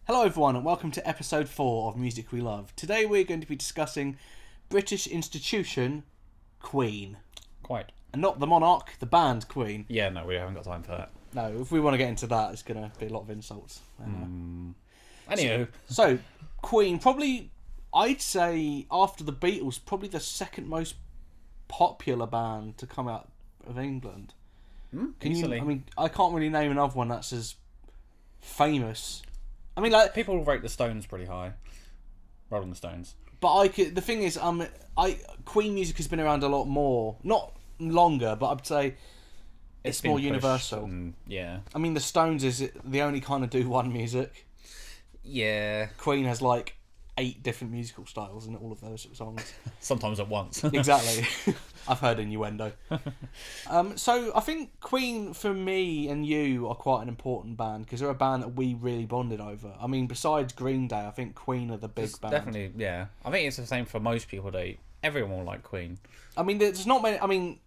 Hello everyone and welcome to episode 4 of Music We Love. Today we're going to be discussing British institution Queen. Quite. And not the monarch, the band Queen. Yeah, no, we haven't got time for that. No, if we want to get into that, it's going to be a lot of insults. Anywho. So, Queen, probably, I'd say, after the Beatles, probably the second most popular band to come out of England. Easily. I can't really name another one that's as famous. I mean, like, People rate the Stones pretty high. Rolling Stones. but the thing is, Queen music has been around a lot more, not longer, but I'd say it's more universal. Yeah. I mean, the Stones they only kind of do one music. Yeah. Queen has like 8 different musical styles in all of those songs. Sometimes at once. Exactly. I've heard innuendo. So I think Queen, for me and you, are quite an important band because they're a band that we really bonded over. I mean, besides Green Day, I think Queen are the big band. Definitely, yeah. I think it's the same for most people. Everyone will like Queen. I mean, there's not many. I mean,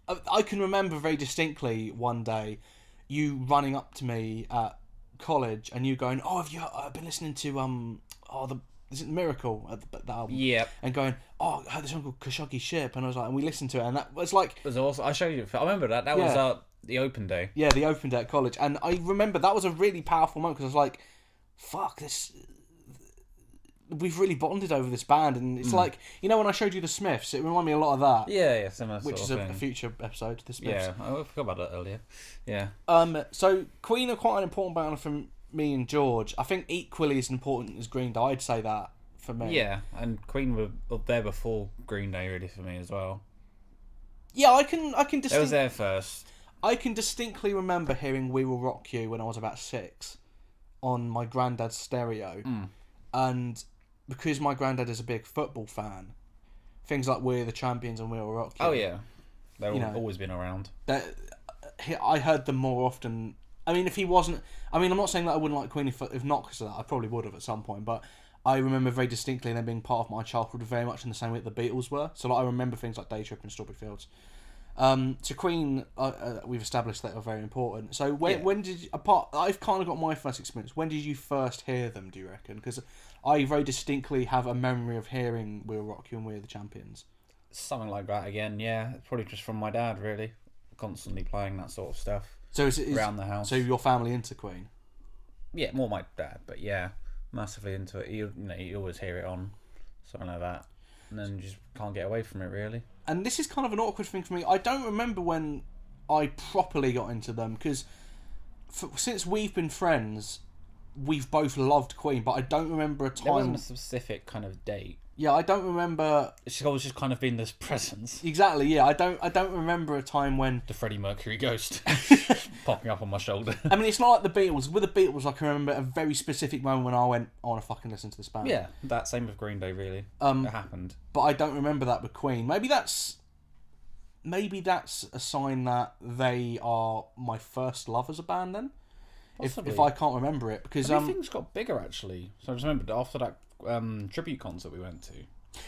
I can remember very distinctly one day you running up to me at college and you going, "Oh, have you been listening to is it Miracle, the album?" Yeah. And going, "Oh, I heard this song called Khashoggi Ship," and I was like, and we listened to it, and that was like, It was awesome. I showed you. I remember that. That was the open day. yeah, the open day at college, and I remember that was a really powerful moment because I was like, "Fuck this." We've really bonded over this band, and it's like, you know, when I showed you the Smiths, it reminded me a lot of that. Yeah, similar Which is sort of a thing. future episode, the Smiths. Yeah, I forgot about that earlier. Yeah. So Queen are quite an important band for me and George. I think equally as important as Green Day. I'd say that for me. Yeah, and Queen were up there before Green Day, really, for me as well. Yeah, I can It was there first. I can distinctly remember hearing "We Will Rock You" when I was about 6 on my granddad's stereo, and because my granddad is a big football fan, things like "We're the Champions" and "We Will Rock You." Oh yeah, they've always been around. I heard them more often. I mean, if he wasn't, I mean, I'm not saying that I wouldn't like Queen if not because of that. I probably would have at some point, but I remember very distinctly them being part of my childhood, very much in the same way that the Beatles were. So like, I remember things like "Day Trip" and "Strawberry Fields." To Queen, we've established that are very important. So when did you, I've kind of got my first experience. When did you first hear them? Do you reckon? Because I very distinctly have a memory of hearing "We'll Rock You" and "We're the Champions." Something like that again, yeah. Probably just from my dad, really. Constantly playing that sort of stuff. So is around the house. So your family into Queen? Yeah, more my dad, but yeah, massively into it. You always hear it on, something like that. And then you just can't get away from it, really. And this is kind of an awkward thing for me. I don't remember when I properly got into them, because since we've been friends, we've both loved Queen, but I don't remember a time... There wasn't a specific kind of date. Yeah, I don't remember... It's always just kind of been this presence. Exactly, yeah. I don't remember a time when... The Freddie Mercury ghost popping up on my shoulder. I mean, it's not like the Beatles. With the Beatles, I can remember a very specific moment when I went, I want to fucking listen to this band. Yeah, that same with Green Day, really. It happened. But I don't remember that with Queen. Maybe that's a sign that they are my first love as a band then. If I can't remember it, because things got bigger actually. So I just remembered after that tribute concert we went to.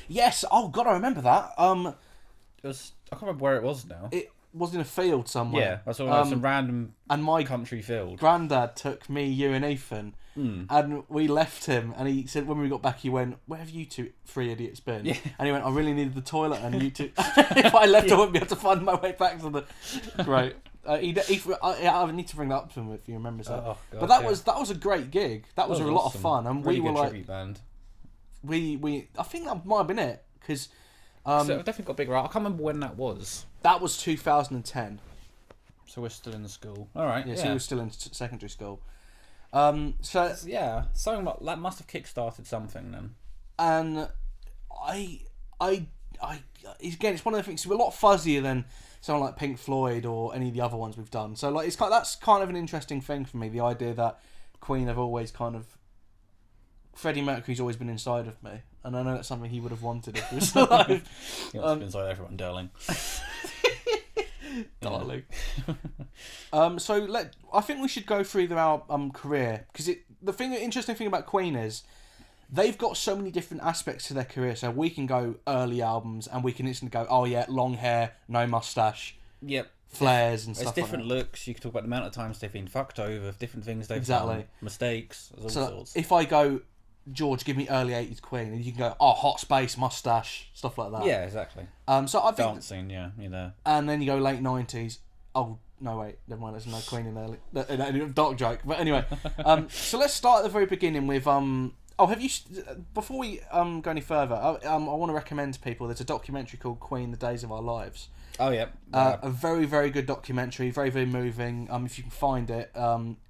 Yes. Oh God, I remember that. It was, I can't remember where it was now. It was in a field somewhere. Yeah, I saw some random and my country field. Granddad took me, you, and Ethan, and we left him. And he said when we got back, he went, "Where have you three idiots been?" Yeah. And he went, "I really needed the toilet, and you two. If I left, I wouldn't be able to find my way back to the." Right. I need to bring that up to him if he remembers that. Oh, God, but that was a great gig. That was a lot of fun, and really we were good like, tribute band. We I think that might have been it, because So it definitely got bigger. I can't remember when that was. that was 2010. So we're still in school. All right. Yeah, Yeah. so we were still in secondary school. So Yeah, something like that must have kick-started something then. and I again, it's one of the things. We're a lot fuzzier than someone like Pink Floyd or any of the other ones we've done. So like, that's kind of an interesting thing for me. The idea that Queen have always kind of, Freddie Mercury's always been inside of me, and I know that's something he would have wanted if he was alive. He wants to be inside everyone, darling. Darling. So I think we should go through our career, because the interesting thing about Queen is they've got so many different aspects to their career. So we can go early albums, and we can instantly go, oh yeah, long hair, no mustache, Yep. flares and There's stuff different like that. looks. You can talk about the amount of times they've been fucked over, different things they've Exactly. done, mistakes, there's all So sorts. if I go, George, give me early 80s Queen, and you can go, oh, hot space, mustache, stuff like that. Yeah, exactly. So I think, Dancing, yeah, you know. and then you go late 90s. Oh, no, wait, never mind, there's no Queen in early. Dark joke. But anyway, so let's start at the very beginning with, have you, before we go any further, I want to recommend to people, there's a documentary called Queen, The Days of Our Lives. Oh, yeah. A very, very good documentary, very, very moving, if you can find it.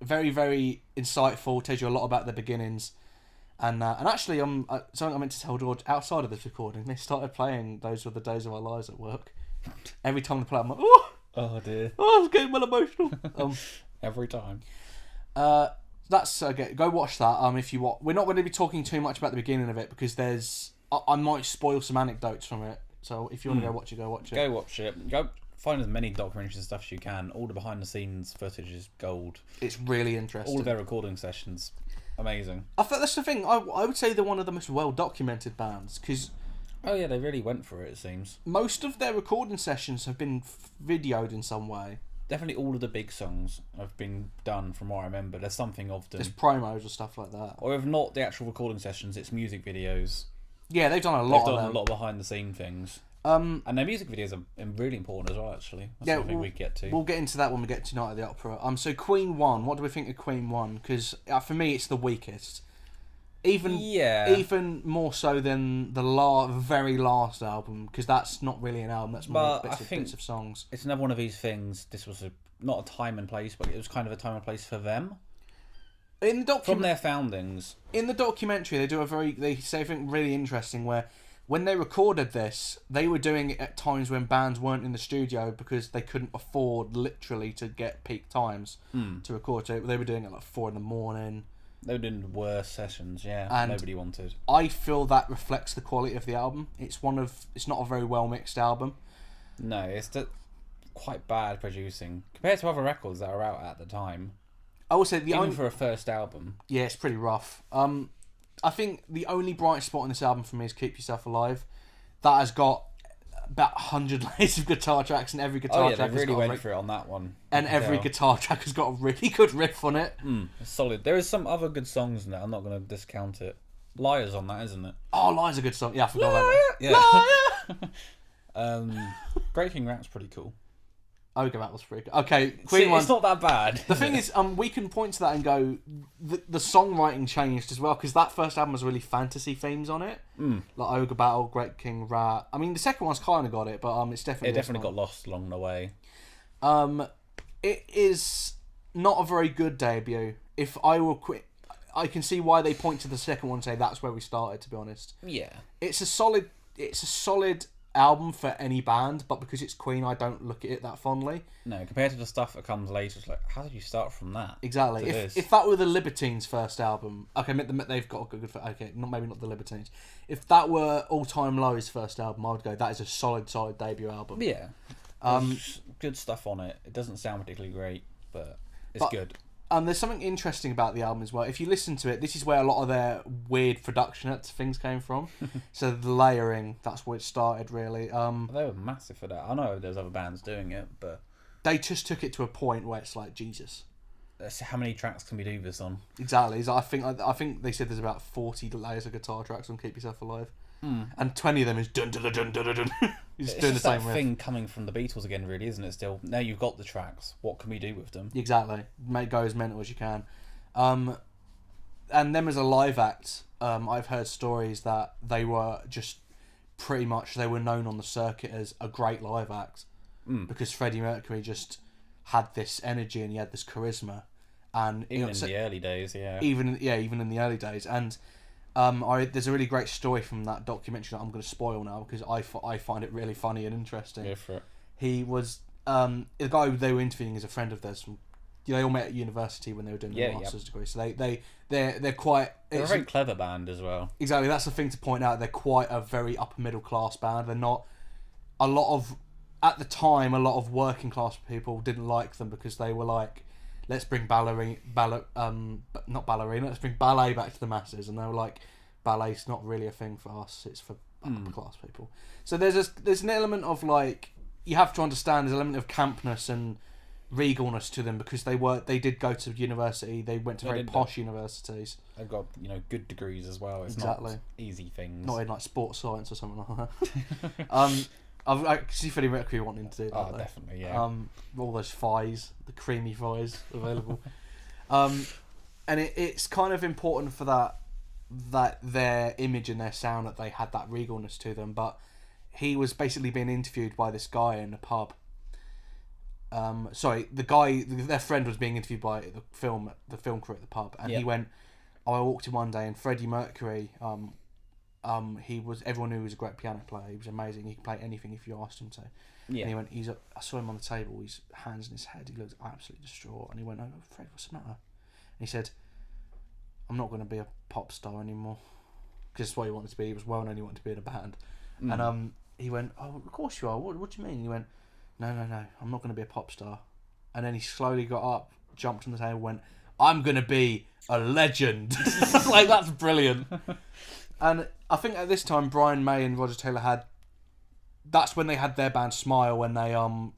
Very, very insightful, tells you a lot about the beginnings. And actually, something I meant to tell George, outside of this recording, they started playing Those Were the Days of Our Lives at work. Every time they play, I'm like, Oh, dear. I was getting well emotional. Every time. That's okay. Go watch that. If you want, we're not going to be talking too much about the beginning of it because I might spoil some anecdotes from it. So if you want to go watch it, go watch it. Go watch it. Go find as many documentaries and stuff as you can. All the behind the scenes footage is gold. It's really interesting. All of their recording sessions, amazing. I thought that's the thing. I would say they're one of the most well documented bands because. Oh yeah, they really went for it. It seems most of their recording sessions have been videoed in some way. Definitely, all of the big songs have been done. From what I remember, there's something of them. There's promos or stuff like that. Or if not the actual recording sessions, it's music videos. Yeah, they've done a lot. They've of done them. a lot of behind the scene things. And their music videos are really important as well. Actually, that's something we get to. We'll get into that when we get to Night at the Opera. So Queen 1, what do we think of Queen 1? Because for me, it's the weakest. Even more so than the very last album, because that's not really an album. That's more bits of songs. It's another one of these things. This was not a time and place, but it was kind of a time and place for them. From their foundings. In the documentary, they say something really interesting where when they recorded this, they were doing it at times when bands weren't in the studio because they couldn't afford literally to get peak times to record. So they were doing it like 4 a.m. They were doing worse sessions, yeah. And nobody wanted. I feel that reflects the quality of the album. It's not a very well mixed album. No, it's quite bad producing compared to other records that are out at the time. I will say for a first album. Yeah, it's pretty rough. I think the only bright spot in this album for me is "Keep Yourself Alive." That has got about 100 layers of guitar tracks, and every guitar track they really went for it on that one. And every guitar track has got a really good riff on it. It's solid. There is some other good songs in that. I'm not going to discount it. Liar's on that, isn't it? Oh, Liar's a good song. Yeah, I forgot about that. Yeah. Breaking Rat's pretty cool. Okay, that was pretty good. Okay, Queen 1. It's not that bad. The thing is, we can point to that and go, the songwriting changed as well, because that first album has really fantasy themes on it. Like Ogre Battle, Great King Rat. I mean, the second one's kind of got it, but it's definitely... It definitely got lost along the way. It is not a very good debut. If I were I can see why they point to the second one and say that's where we started, to be honest. Yeah. It's a solid album for any band, but because it's Queen, I don't look at it that fondly. No, compared to the stuff that comes later, it's like, how did you start from that? Exactly. If that were the Libertines' first album, okay, they've got a good. Okay, maybe not the Libertines. If that were All Time Low's first album, I would go that is a solid debut album. Yeah. There's good stuff on it. It doesn't sound particularly great, but it's good. There's something interesting about the album as well. If you listen to it, this is where a lot of their weird production things came from. So the layering, that's where it started, really. They were massive for that. I know there's other bands doing it, but... They just took it to a point where it's like, Jesus. How many tracks can we do this on? Exactly. I think they said there's about 40 layers of guitar tracks on Keep Yourself Alive. And 20 of them is dun dun dun dun dun dun. It's doing the same thing coming from the Beatles again, really, isn't it? Still, now you've got the tracks. What can we do with them? Exactly. Go as mental as you can. And them as a live act, I've heard stories that they were just pretty much they were known on the circuit as a great live act because Freddie Mercury just had this energy and he had this charisma, and even in the early days, even in the early days, and. There's a really great story from that documentary that I'm going to spoil now because I find it really funny and interesting. Go for it. He was the guy they were interviewing is a friend of theirs from. They all met at university when they were doing their master's degree. So they're quite. They're a very clever band as well. Exactly, that's the thing to point out. They're quite a very upper middle class band. They're not at the time. A lot of working class people didn't like them because they were like. Let's bring let's bring ballet back to the masses, and they were like, ballet's not really a thing for us; it's for upper class people. So there's an element of like you have to understand there's an element of campness and regalness to them because they did go to university. They went to very posh universities. They've got good degrees as well. It's Exactly. not easy things. Not in like sports science or something like that. I can see Freddie Mercury wanting to do that. Oh, though. definitely, yeah. All those thighs, the creamy thighs available. And it's kind of important for that their image and their sound that they had that regalness to them. But he was basically being interviewed by this guy in a pub. Their friend was being interviewed by the film crew at the pub, and he went, I walked in one day and Freddie Mercury, everyone knew he was a great piano player. He was amazing. He could play anything if you asked him to. Yeah. And he went, I saw him on the table, his hands in his head, he looked absolutely distraught. And he went, oh, Fred, what's the matter? And he said, I'm not going to be a pop star anymore. Because that's what he wanted to be. He was well known he wanted to be in a band. And he went, oh, of course you are. What do you mean? He went, no, I'm not going to be a pop star. And then he slowly got up, jumped on the table, went, I'm going to be a legend. Like, that's brilliant. And I think at this time, Brian May and Roger Taylor that's when they had their band Smile, when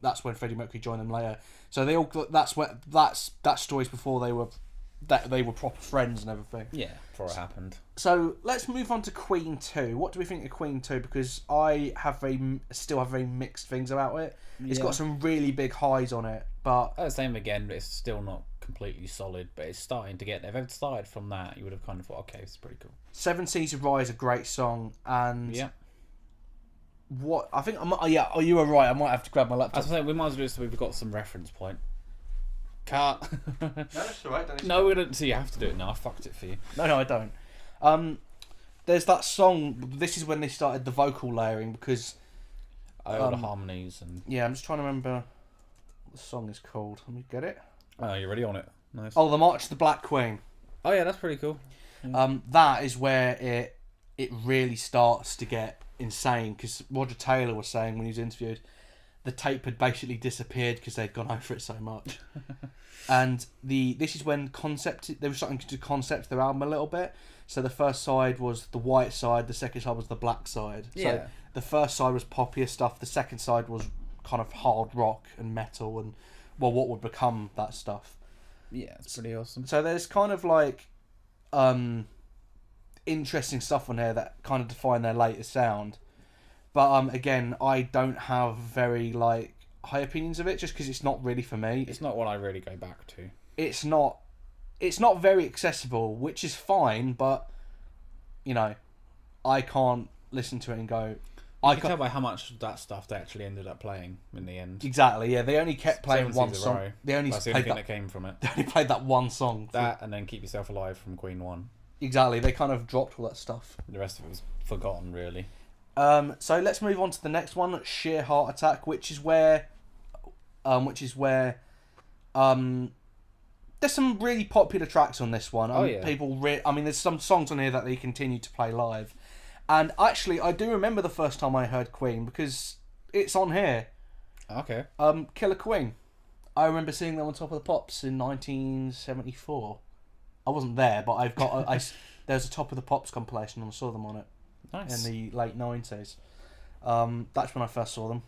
that's when Freddie Mercury joined them later. So they all, that story's before they were proper friends and everything. Yeah, before it happened. So let's move on to Queen 2. What do we think of Queen 2? Because I still have very mixed things about it. It's got some really big highs on it, but same again, but it's still not completely solid, but it's starting to get there. If it started from that, you would have kind of thought, okay, this is pretty cool. Seven Seas of Rye is a great song, and what I think, oh you were right, I might have to grab my laptop. I was saying, we might as well do this so we've got some reference point. Cut. No, that's alright. No, we don't. So you have to do it now. I fucked it for you. No, I don't. There's that song. This is when they started the vocal layering because all the harmonies and I'm just trying to remember what the song is called. Let me get it. Oh, you're already on it. Nice. Oh, the March of the Black Queen. Oh yeah, that's pretty cool. Yeah. That is where it really starts to get insane because Roger Taylor was saying when he was interviewed, the tape had basically disappeared because they'd gone over it so much. And this is when they were starting to concept their album a little bit. So the first side was the white side, the second side was the black side. Yeah. So the first side was poppier stuff, the second side was kind of hard rock and metal and what would become that stuff. Yeah, it's pretty awesome. So there's kind of like interesting stuff on here that kind of define their latest sound. But again, I don't have very high opinions of it just because it's not really for me. It's not what I really go back to. It's not very accessible, which is fine, but I can't listen to it and go. I can tell by how much of that stuff they actually ended up playing in the end. Exactly, yeah. They only kept playing one song. That's They only the only thing that came from it. They only played that one song. That and then Keep Yourself Alive from Queen 1. Exactly, they kind of dropped all that stuff. The rest of it was forgotten, really. So let's move on to the next one, Sheer Heart Attack, which is where there's some really popular tracks on this one. There's some songs on here that they continue to play live. And actually, I do remember the first time I heard Queen because it's on here. Okay. Killer Queen. I remember seeing them on Top of the Pops in 1974. I wasn't there, but there's a Top of the Pops compilation and I saw them on it. Nice. In the late 90s. That's when I first saw them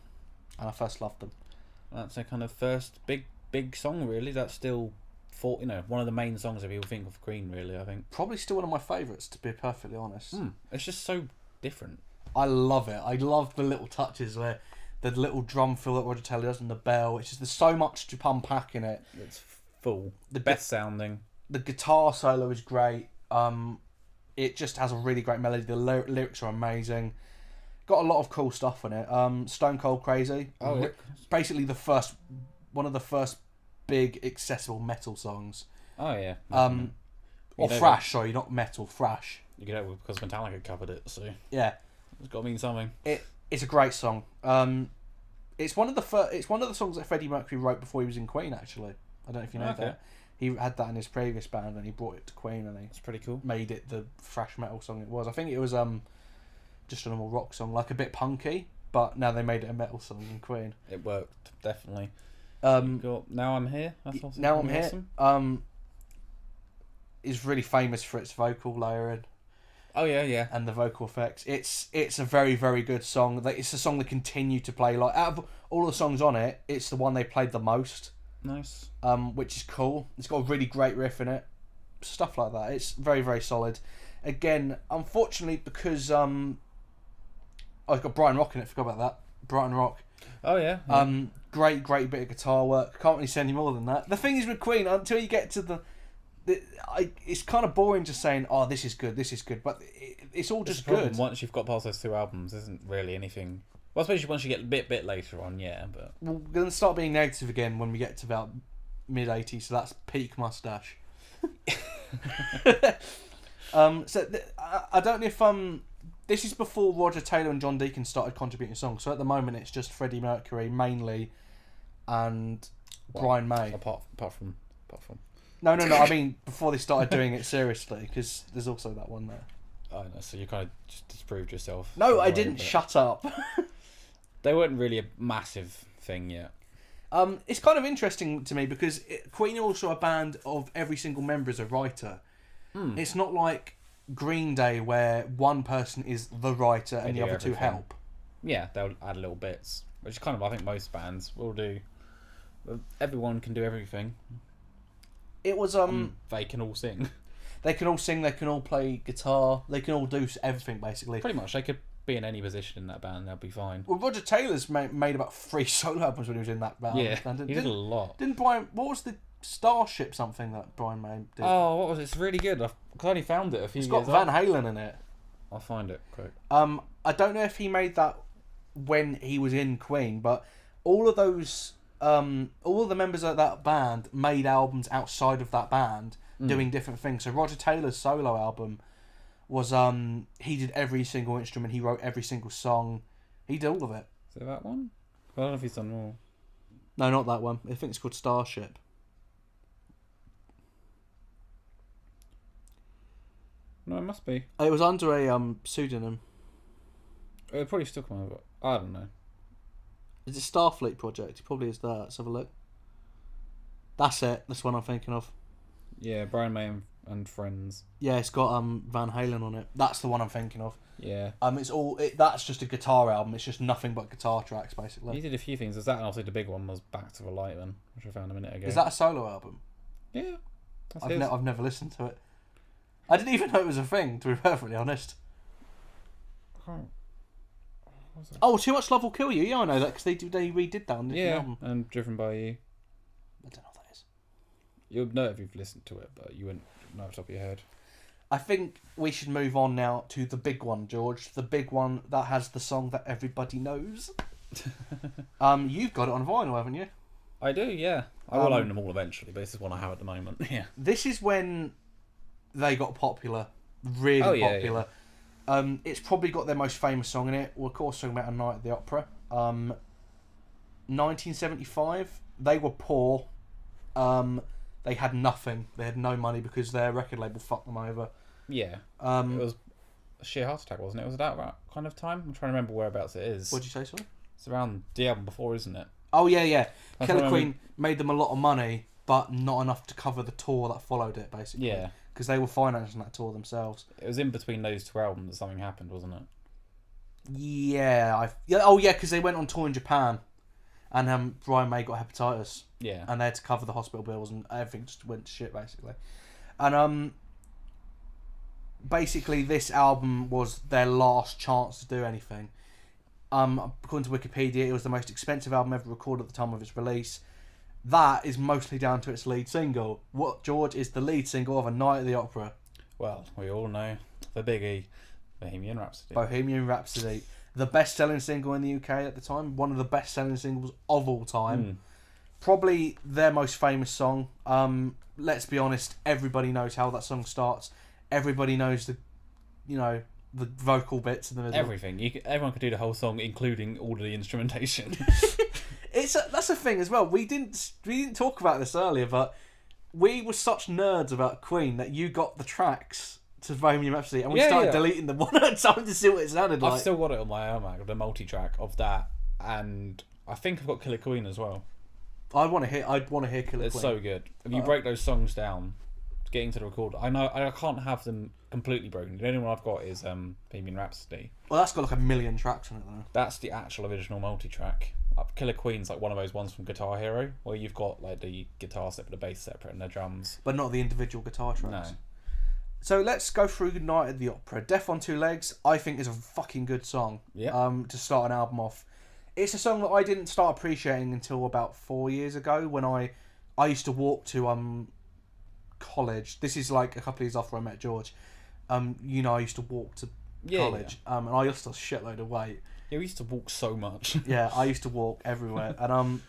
and I first loved them. That's a kind of first big song, really. That's still one of the main songs that people think of Queen, really, I think. Probably still one of my favourites, to be perfectly honest. It's just so different. I love it. I love the little touches where the little drum fill that Roger Taylor does and the bell. It's just, there's so much to unpack in it. It's full. The best sounding. The guitar solo is great. It just has a really great melody. The lyrics are amazing. Got a lot of cool stuff on it. Stone Cold Crazy. Oh, yeah. Basically one of the first big accessible metal songs. Oh yeah. Or thrash, sorry, not metal, thrash. You get it because Metallica covered it, so yeah, it's got to mean something. It's a great song. It's one of the songs that Freddie Mercury wrote before he was in Queen. Actually, I don't know if you know that. He had that in his previous band and he brought it to Queen and That's pretty cool. Made it the thrash metal song it was. I think it was just a normal rock song, like a bit punky, but now they made it a metal song in Queen. It worked, definitely. Now I'm Here. That's awesome. Now I'm Here. Is really famous for its vocal layering. Oh yeah, yeah. and the vocal effects. It's a very, very good song. It's a song they continue to play. Like, out of all the songs on it, it's the one they played the most. Nice. Which is cool. It's got a really great riff in it. Stuff like that. It's very, very solid. Again, unfortunately, because I've got Brighton Rock in it. Forgot about that. Brighton Rock. Oh yeah. Great bit of guitar work. Can't really say any more than that. The thing is with Queen, until you get to it's kind of boring just saying, "Oh, this is good, but it's all just good. Once you've got past those 2 albums, there isn't really anything. Well, especially once you get a bit later on, yeah. But We're going to start being negative again when we get to about mid-80s, so that's peak mustache. I don't know if this is before Roger Taylor and John Deacon started contributing songs. So at the moment, it's just Freddie Mercury mainly, and Brian May. Apart from. No. I mean before they started doing it seriously, because there's also that one there. I know. So you kind of just disproved yourself. No, I didn't. Shut up. They weren't really a massive thing yet. It's kind of interesting to me because Queen are also a band of every single member is a writer. It's not like Green Day where one person is the writer and the other two help. Yeah, they'll add little bits, which is kind of I think most bands will do. Everyone can do everything. It was they can all sing. They can all sing. They can all play guitar. They can all do everything basically. Pretty much, they could be in any position in that band. They'll be fine. Well, Roger Taylor's made about 3 solo albums when he was in that band. Yeah, he did a lot. Didn't Brian? What was the Starship something that Brian May did? Oh, what was it? It's really good. I only found it a few It's years got Van Halen in it. I'll find it quick. I don't know if he made that when he was in Queen, but all of those, all of the members of that band made albums outside of that band doing different things. So Roger Taylor's solo album was he did every single instrument, he wrote every single song, he did all of it. Is it that one? I don't know if he's done more. No, not that one. I think it's called Starship. No, it must be. It was under a pseudonym. It probably still come over. I don't know. Is it Starfleet Project? It probably is that. Let's have a look. That's it. That's what I'm thinking of. Yeah, Brian May and Friends. Yeah, it's got Van Halen on it. That's the one I'm thinking of. Yeah. That's just a guitar album. It's just nothing but guitar tracks, basically. He did a few things. There's that, and obviously the big one was Back to the Light, then, which I found a minute ago. Is that a solo album? Yeah. I've never listened to it. I didn't even know it was a thing, to be perfectly honest. Oh, Too Much Love Will Kill You. Yeah, I know that because they redid that on the album. And Driven by You. I don't know what that is. You'll know if you've listened to it, but you wouldn't know off the top of your head. I think we should move on now to the big one, George. The big one that has the song that everybody knows. You've got it on vinyl, haven't you? I do, yeah. I will own them all eventually, but this is one I have at the moment. Yeah. This is when they got popular, really popular. Yeah. It's probably got their most famous song in it. We're of course talking about A Night at the Opera. 1975. They were poor. They had nothing. They had no money because their record label fucked them over. Yeah. It was a sheer heart attack, wasn't it? Was that right kind of time? I'm trying to remember whereabouts it is. What'd you say, sorry? It's around the album before, isn't it? Oh, yeah. Killer Queen made them a lot of money, but not enough to cover the tour that followed it, basically. Yeah. Because they were financing that tour themselves. It was in between those 2 albums that something happened, wasn't it? Yeah. Because they went on tour in Japan, and Brian May got hepatitis. Yeah. And they had to cover the hospital bills, and everything just went to shit, basically. And basically, this album was their last chance to do anything. According to Wikipedia, it was the most expensive album ever recorded at the time of its release. That is mostly down to its lead single. What, George, is the lead single of A Night at the Opera? Well, we all know the biggie, Bohemian Rhapsody. Bohemian Rhapsody. The best-selling single in the UK at the time. One of the best-selling singles of all time. Probably their most famous song. Let's be honest, everybody knows how that song starts. Everybody knows the vocal bits in the middle. Everything. Everyone could do the whole song, including all of the instrumentation. That's a thing as well. We didn't talk about this earlier, but we were such nerds about Queen that you got the tracks to Bohemian Rhapsody, and we started deleting them one at a time to see what it sounded like. I've still got it on my iMac, the multi-track of that, and I think I've got Killer Queen as well. I'd want to hear Killer Queen. It's so good. If you break those songs down, getting to the record. I know I can't have them completely broken. The only one I've got is Bohemian Rhapsody. Well, that's got like 1 million tracks on it though. That's the actual original multi-track. Killer Queen's like one of those ones from Guitar Hero where you've got like the guitar separate, the bass separate, and the drums. But not the individual guitar tracks. No. So let's go through Night at the Opera. Death on Two Legs, I think, is a fucking good song. Yeah. To start an album off. It's a song that I didn't start appreciating until about 4 years ago when I used to walk to college. This is like a couple of years after I met George. I used to walk to college. Yeah. And I used to lose a shitload of weight. Yeah, we used to walk so much. Yeah, I used to walk everywhere. And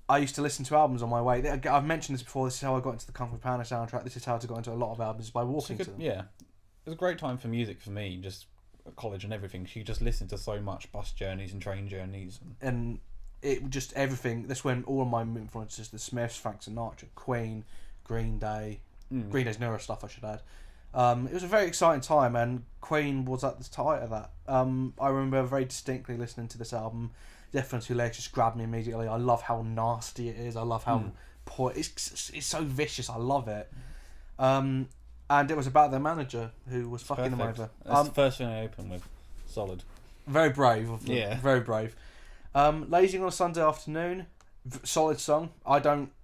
I used to listen to albums on my way. I've mentioned this before. This is how I got into the Kung Fu Panda soundtrack. This is how I got into a lot of albums, by walking to them. Yeah. It was a great time for music for me, just at college and everything. You just listened to so much bus journeys and train journeys. And it just everything. That's when all of my influences, the Smiths, Frank Sinatra, Queen, Green Day. Green Day's newer stuff, I should add. It was a very exciting time, and Queen was at the height of that. I remember very distinctly listening to this album. Death on Two Legs just grabbed me immediately. I love how nasty it is. I love how poor it's so vicious. I love it. And it was about their manager who was fucking them over. That's the first thing I opened with. Solid. Very brave of them. Yeah. Very brave. Lazy on a Sunday Afternoon. Solid song. I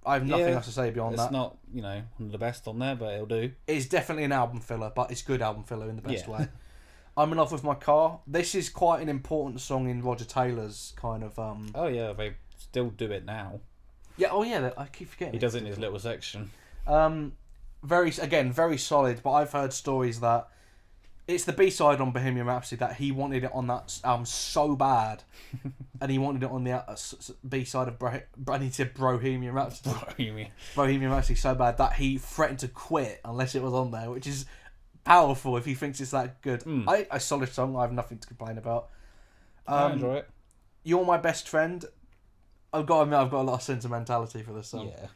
have nothing else to say beyond that. It's not, one of the best on there, but it'll do. It's definitely an album filler, but it's good album filler in the best way. I'm in Love with My Car. This is quite an important song in Roger Taylor's kind of. Oh yeah, they still do it now. Yeah. Oh yeah. I keep forgetting. He does it in his little section. Very solid. But I've heard stories that it's the B-side on Bohemian Rhapsody that he wanted it on that album so bad, and he wanted it on the B-side of Bohemian Rhapsody. Bohemian Rhapsody so bad that he threatened to quit unless it was on there, which is powerful if he thinks it's that good. A solid song. I have nothing to complain about. I enjoy it. You're My Best Friend. I've got to admit, I've got a lot of sentimentality for this song. Yeah.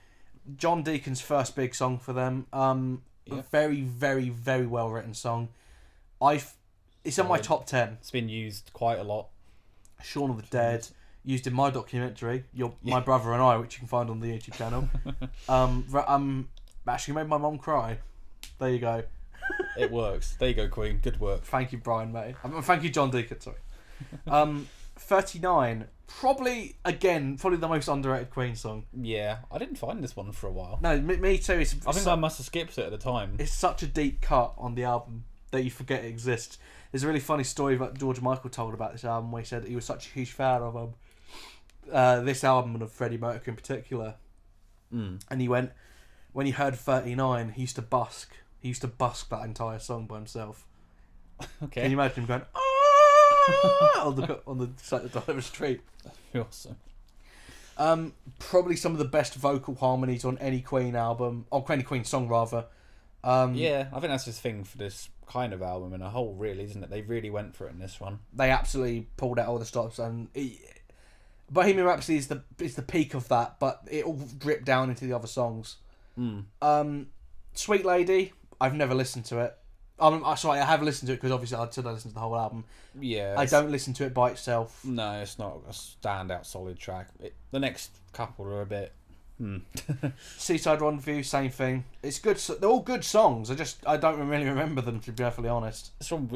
John Deacon's first big song for them. A very, very, very well written song. It's in my top 10. It's been used quite a lot. Shaun of the Dead, used in my documentary, My Brother and I, which you can find on the YouTube channel. Actually made my mum cry. There you go. It works. There you go, Queen. Good work. Thank you, Brian, mate. Thank you, John Deacon. Sorry. 39. Probably the most underrated Queen song. Yeah, I didn't find this one for a while. No, me too. I think I must have skipped it at the time. It's such a deep cut on the album that you forget it exists. There's a really funny story that George Michael told about this album where he said he was such a huge fan of this album and of Freddie Mercury in particular. And he went, when he heard 39, he used to busk. He used to busk that entire song by himself. Okay. Can you imagine him going, on the side of the street? Awesome. Probably some of the best vocal harmonies on any Queen album, or any Queen song rather. Yeah, I think that's the thing for this kind of album in a whole, really, isn't it? They really went for it in this one. They absolutely pulled out all the stops, and Bohemian Rhapsody is the peak of that, but it all dripped down into the other songs. Sweet Lady, I've never listened to it. Sorry, I have listened to it because obviously I still listen to the whole album. Yeah. I don't listen to it by itself. No, it's not a standout solid track. The next couple are a bit... Seaside Rendezvous, same thing. It's good. They're all good songs. I don't really remember them, to be perfectly honest. It's from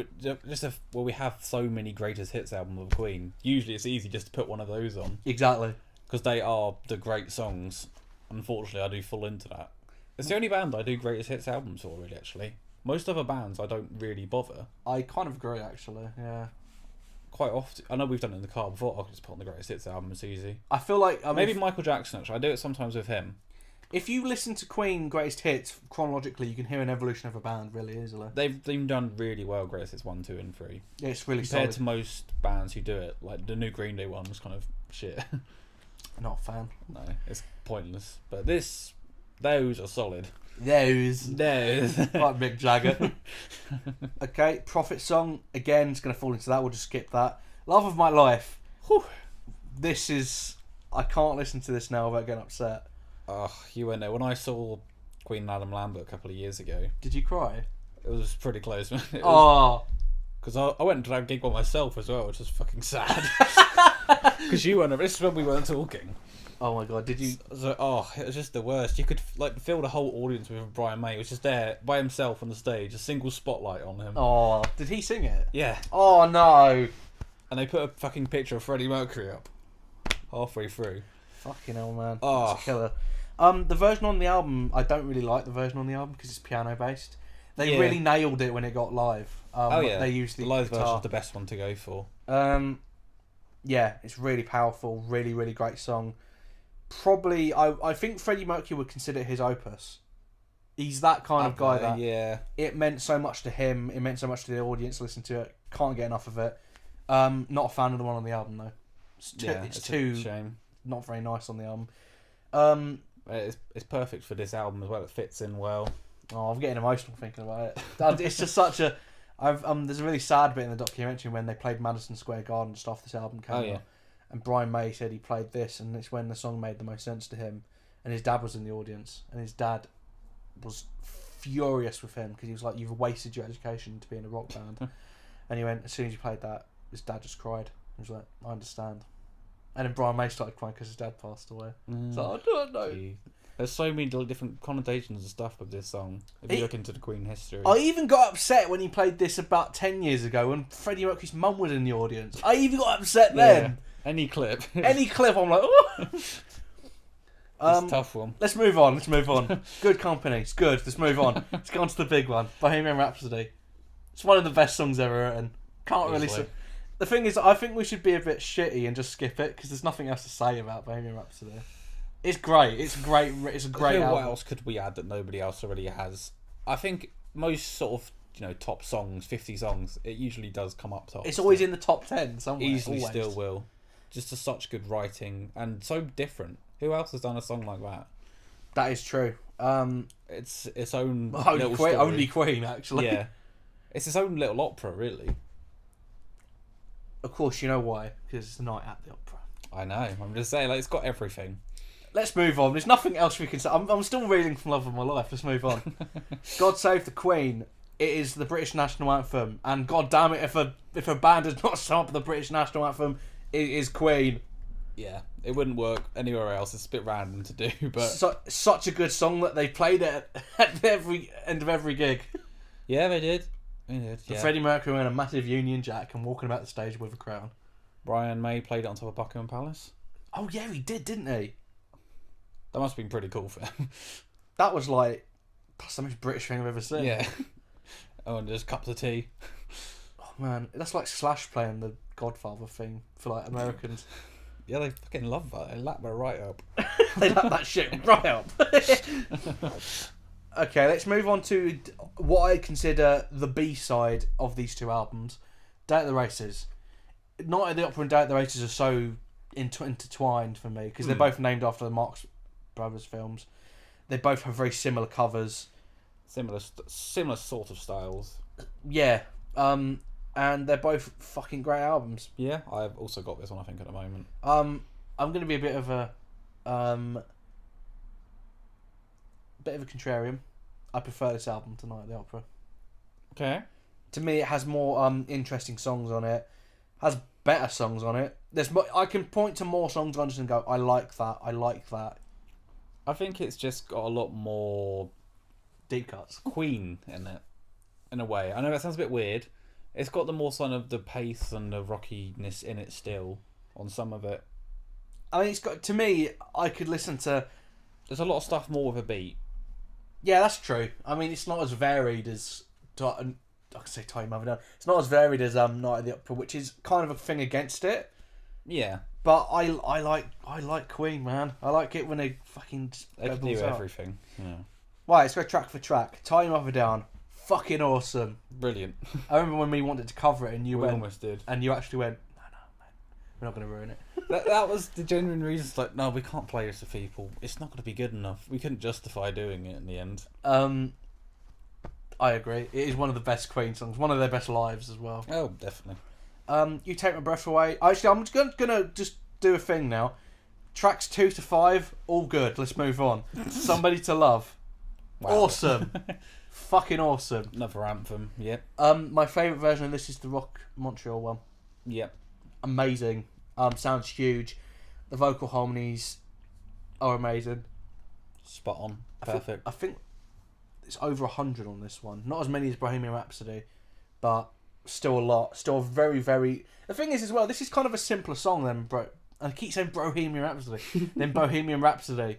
we have so many greatest hits albums of Queen. Usually, it's easy just to put one of those on Exactly. because they are the great songs. Unfortunately, I do fall into that. It's the only band I do greatest hits albums for, really. Actually, most other bands I don't really bother. I kind of agree, actually. Yeah. Quite often, I know we've done it in the car before. I could just put on the greatest hits album. It's easy. I feel like Maybe Michael Jackson. Actually, I do it sometimes with him. if you listen to Queen greatest hits chronologically, you can hear an evolution of a band really easily. They've done really well. Greatest hits 1, 2, and 3. Yeah, it's really compared solid. to most bands who do it. Like the new Green Day one was kind of shit. Not a fan. No, it's pointless. But those are solid. Those. Like Mick Jagger. Okay, Prophet Song. Again, it's going to fall into that. We'll just skip that. Love of My Life. Whew. This is... I can't listen to this now without getting upset. Oh, you went there. When I saw Queen and Adam Lambert a couple of years ago... Did you cry? It was pretty close. Because I went to that gig by myself as well, which is fucking sad. Because you weren't. This is when we weren't talking. Oh my god, did you? So, it was just the worst. You could like fill the whole audience with Brian May. He was just there by himself on the stage, a single spotlight on him. Oh, did he sing it? Yeah. Oh no. And they put a fucking picture of Freddie Mercury up halfway through. Fucking hell, man. Oh. It's a killer. The version on the album, I don't really like the version on the album because it's piano based. They really nailed it when it got live. They used the live guitar. version is the best one to go for. Yeah, it's really powerful, really, really great song. Probably, I think Freddie Mercury would consider it his opus. He's that kind of guy that it meant so much to him. It meant so much to the audience listening to it. Can't get enough of it. Not a fan of the one on the album though. It's too shame. Not very nice on the album. It's perfect for this album as well. It fits in well. Oh, I'm getting emotional thinking about it. It's just such a. There's a really sad bit in the documentary when they played Madison Square Garden just after this album came out. And Brian May said he played this, and it's when the song made the most sense to him. And his dad was in the audience, and his dad was furious with him because he was like, "You've wasted your education to be in a rock band." And he went, as soon as you played that, his dad just cried. He was like, "I understand." And then Brian May started crying because his dad passed away. So I don't know. There's so many different connotations and stuff with this song. If you look into the Queen history, I even got upset when he played this about 10 years ago when Freddie Mercury's mum was in the audience. I even got upset then. Any clip, I'm like, oh. It's a tough one. Let's move on. Good company. It's good. Let's move on. Let's go on to the big one. Bohemian Rhapsody. It's one of the best songs ever written. Can't really say. The thing is, I think we should be a bit shitty and just skip it because there's nothing else to say about Bohemian Rhapsody. It's great. It's great. It's a great album. What else could we add that nobody else already has? I think most sort of top songs, 50 songs, it usually does come up top. It's always in the top 10 somewhere. Easily still will. Just to such good writing and so different. Who else has done a song like that? That is true. It's its own only Queen actually. Yeah, it's its own little opera, really. Of course, you know why? Because it's the night at the opera. I know. I'm just saying, it's got everything. Let's move on. There's nothing else we can say. I'm still reeling from Love of My Life. Let's move on. God Save the Queen. It is the British national anthem, and god damn it, if a band does not sum up the British national anthem, it is Queen. Yeah, it wouldn't work anywhere else. It's a bit random to do, but such a good song that they played it at every end of every gig. Yeah, they did. Yeah. Freddie Mercury wearing a massive Union Jack and walking about the stage with a crown. Brian May played it on top of Buckingham Palace. Oh yeah, he did, didn't he? That must have been pretty cool for him. That was that's the most British thing I've ever seen. Yeah. Oh, and there's cups of tea. Oh man, that's like Slash playing the Godfather thing for Americans. Yeah, they fucking love that. They lap that right up. They lap that shit right up. Okay, let's move on to what I consider the B-side of these two albums, Day at the Races. Night at the Opera and Day at the Races are so intertwined for me because they're both named after the Marx Brothers films. They both have very similar covers. Similar sort of styles. Yeah. And they're both fucking great albums. Yeah, I've also got this one, I think, at the moment. I'm going to be a bit of a contrarian. I prefer this album to Night at the Opera. Okay. To me, it has more interesting songs on it. Has better songs on it. I can point to more songs on it and go, I like that. I like that. I think it's just got a lot more deep cuts, Queen in it, in a way. I know that sounds a bit weird. It's got the more sign of the pace and the rockiness in it still on some of it. I mean, it's got, to me, I could listen to. There's a lot of stuff more with a beat. Yeah, that's true. I mean, it's not as varied as I can say Time Mother Down. It's not as varied as Night at the Opera, which is kind of a thing against it. Yeah. But I like Queen, man. I like it when they fucking they can do everything. Yeah. Right, let's go track for track. Tie Your Mother Down. Fucking awesome. Brilliant. I remember when we wanted to cover it and we almost did. And you actually went, no, man, we're not going to ruin it. that was the genuine reason. It's like, no, we can't play this to people. It's not going to be good enough. We couldn't justify doing it in the end. I agree. It is one of the best Queen songs. One of their best lives as well. Oh, definitely. You Take My Breath Away. Actually, I'm just gonna just do a thing now. Tracks 2 to 5, all good. Let's move on. Somebody to Love. Wow. Awesome. Fucking awesome. Another anthem. Yep. My favourite version of this is the Rock Montreal one. Yep. Amazing. Sounds huge. The vocal harmonies are amazing. Spot on. Perfect. I think it's over 100 on this one. Not as many as Bohemian Rhapsody, but still a lot. Still very, very... The thing is as well, this is kind of a simpler song than I keep saying Bohemian Rhapsody than Bohemian Rhapsody,